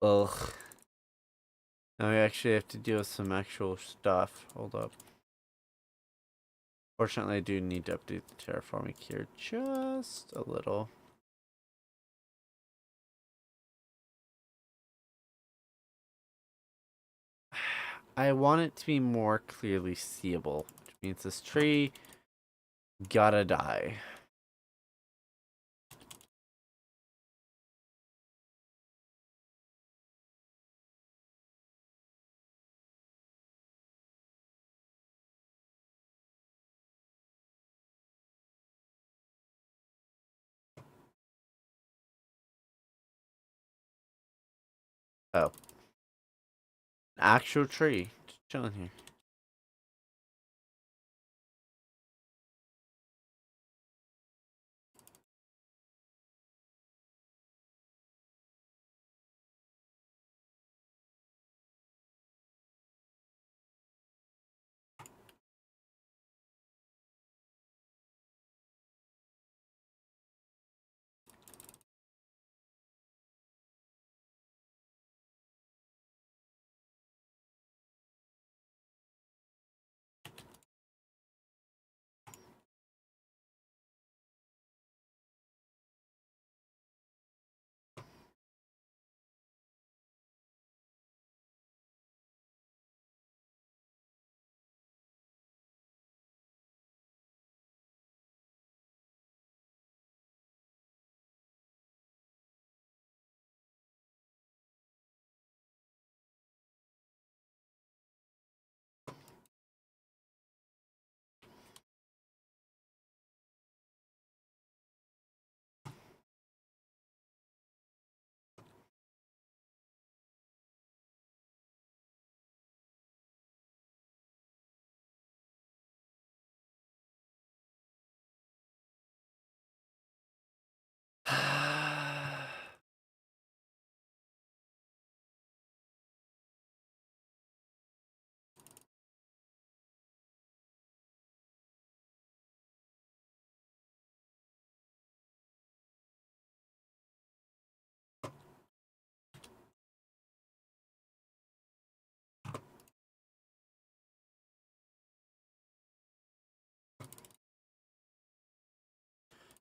Ugh. Now we actually have to deal with some actual stuff. Hold up. Fortunately, I do need to update the terraforming here just a little. I want it to be more clearly seeable, which means this tree gotta die. Oh. An actual tree. Just chilling here.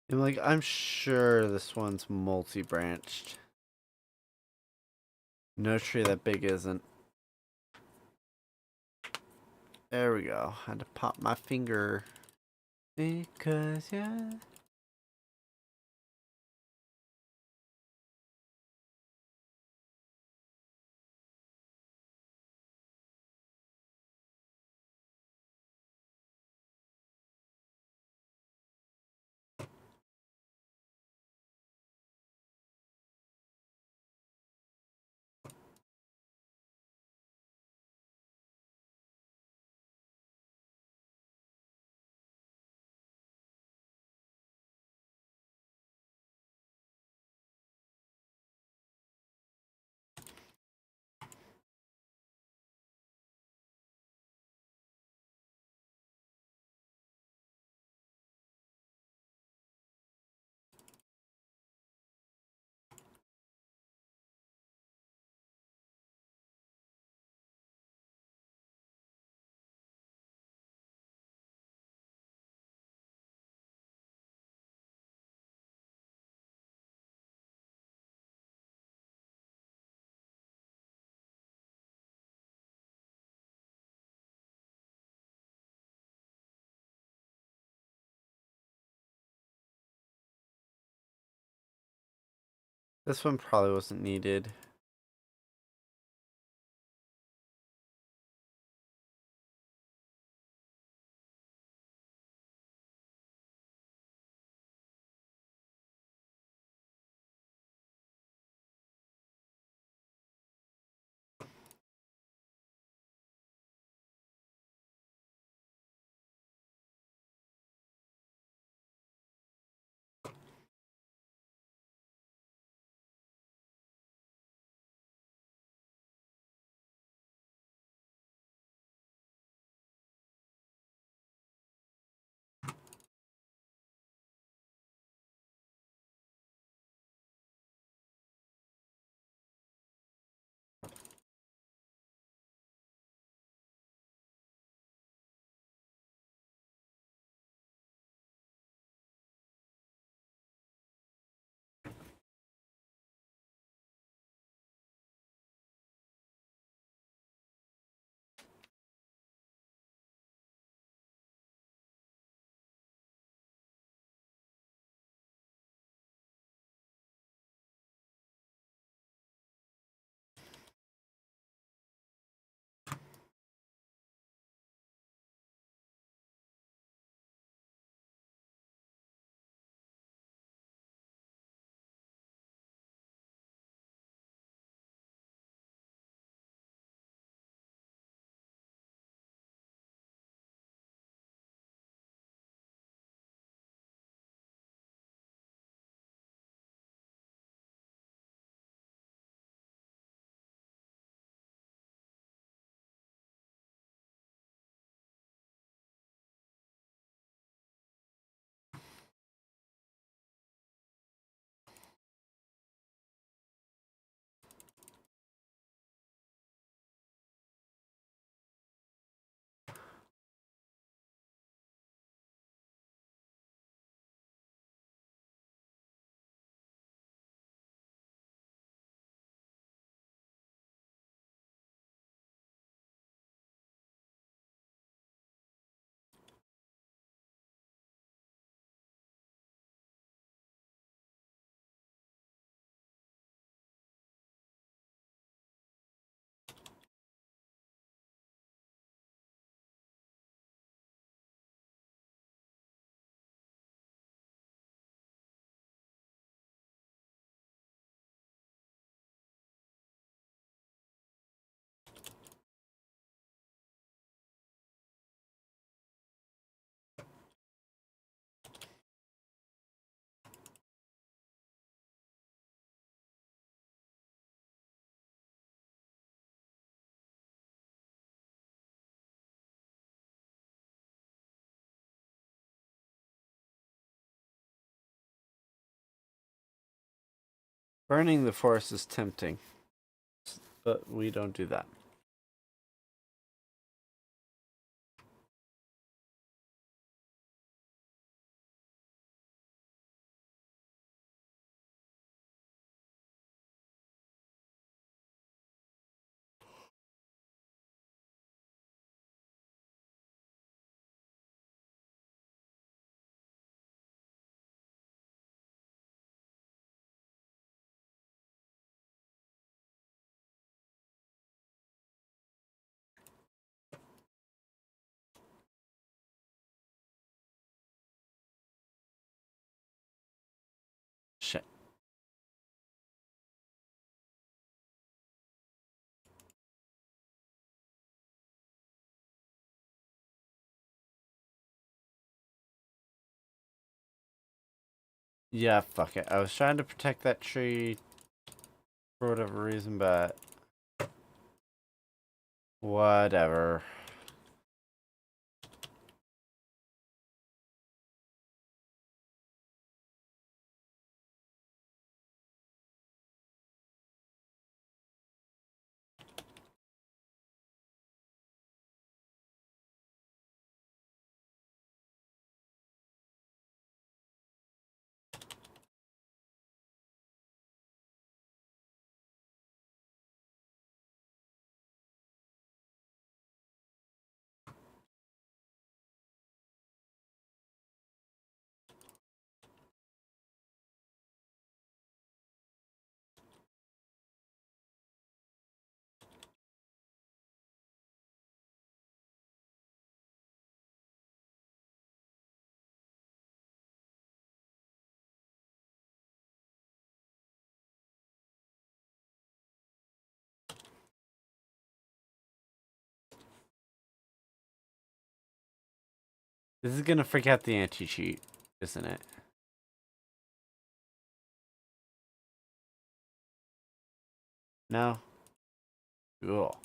I'm like, I'm sure this one's multi-branched. No tree that big isn't. There we go. Had to pop my finger. Because, yeah. This one probably wasn't needed. Burning the forest is tempting, but we don't do that. Shit. Yeah, fuck it. I was trying to protect that tree for whatever reason, but whatever. This is gonna freak out the anti-cheat, isn't it? No? Cool.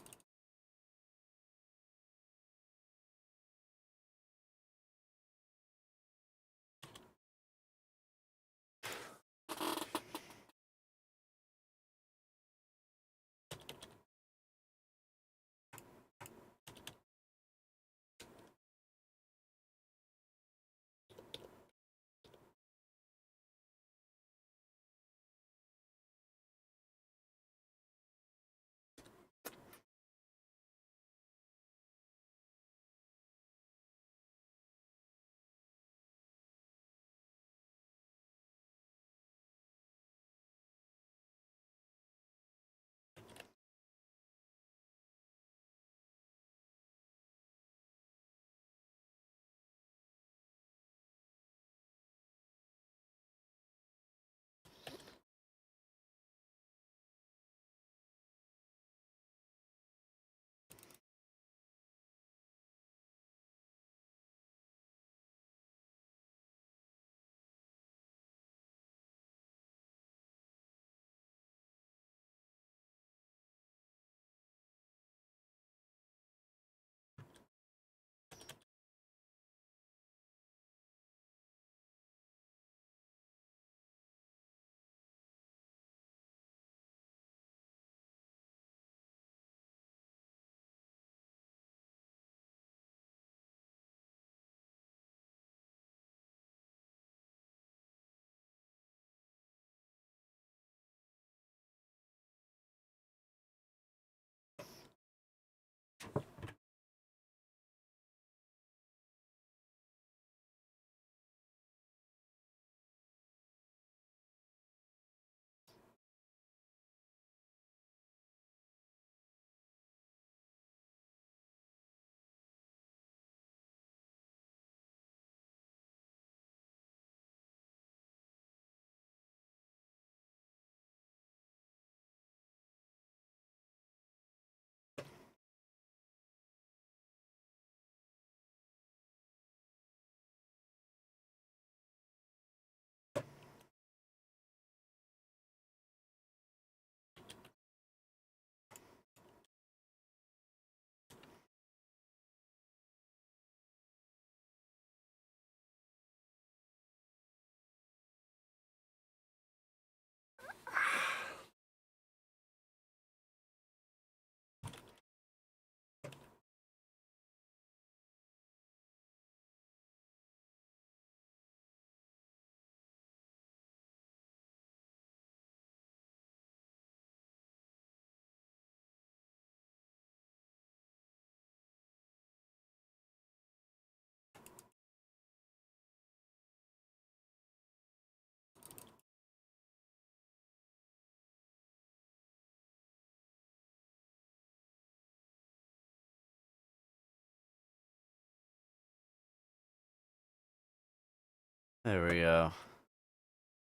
There we go.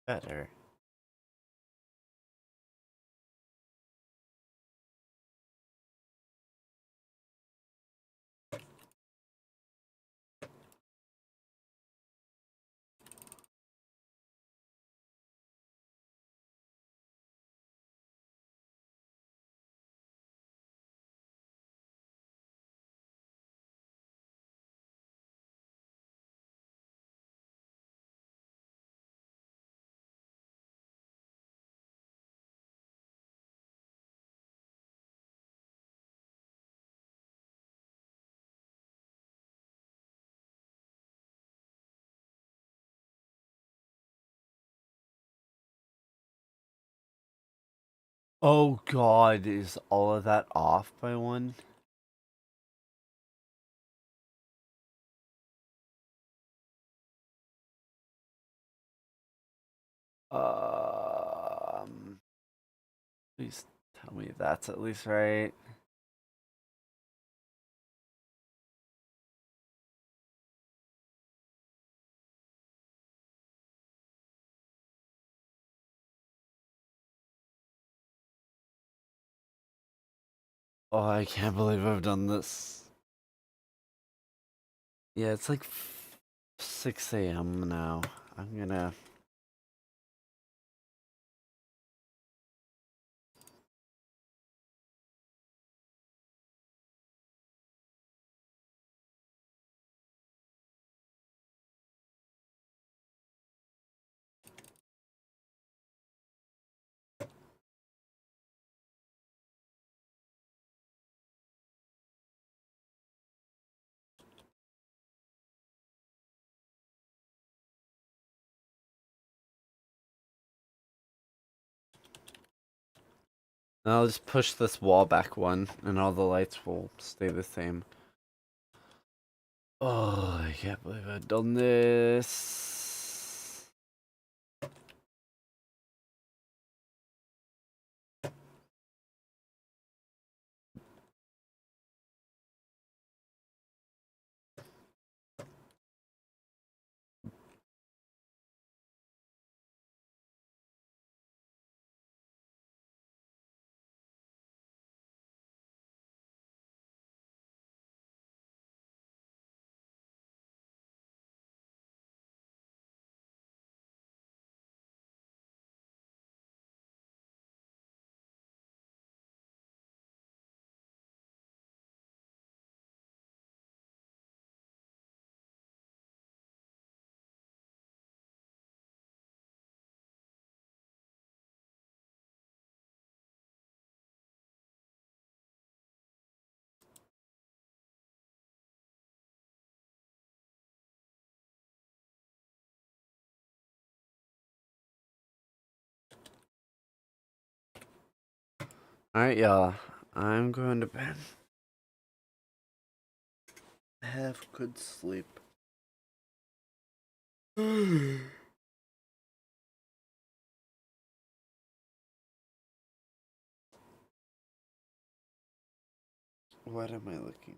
Better. Oh god, is all of that off by one? Please tell me that's at least right. Oh, I can't believe I've done this. Yeah, it's like 6 a.m. now. I'm gonna... I'll just push this wall back one, and all the lights will stay the same. Oh, I can't believe I've done this. Alright, y'all. I'm going to bed. Have good sleep. What am I looking?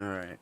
Alright.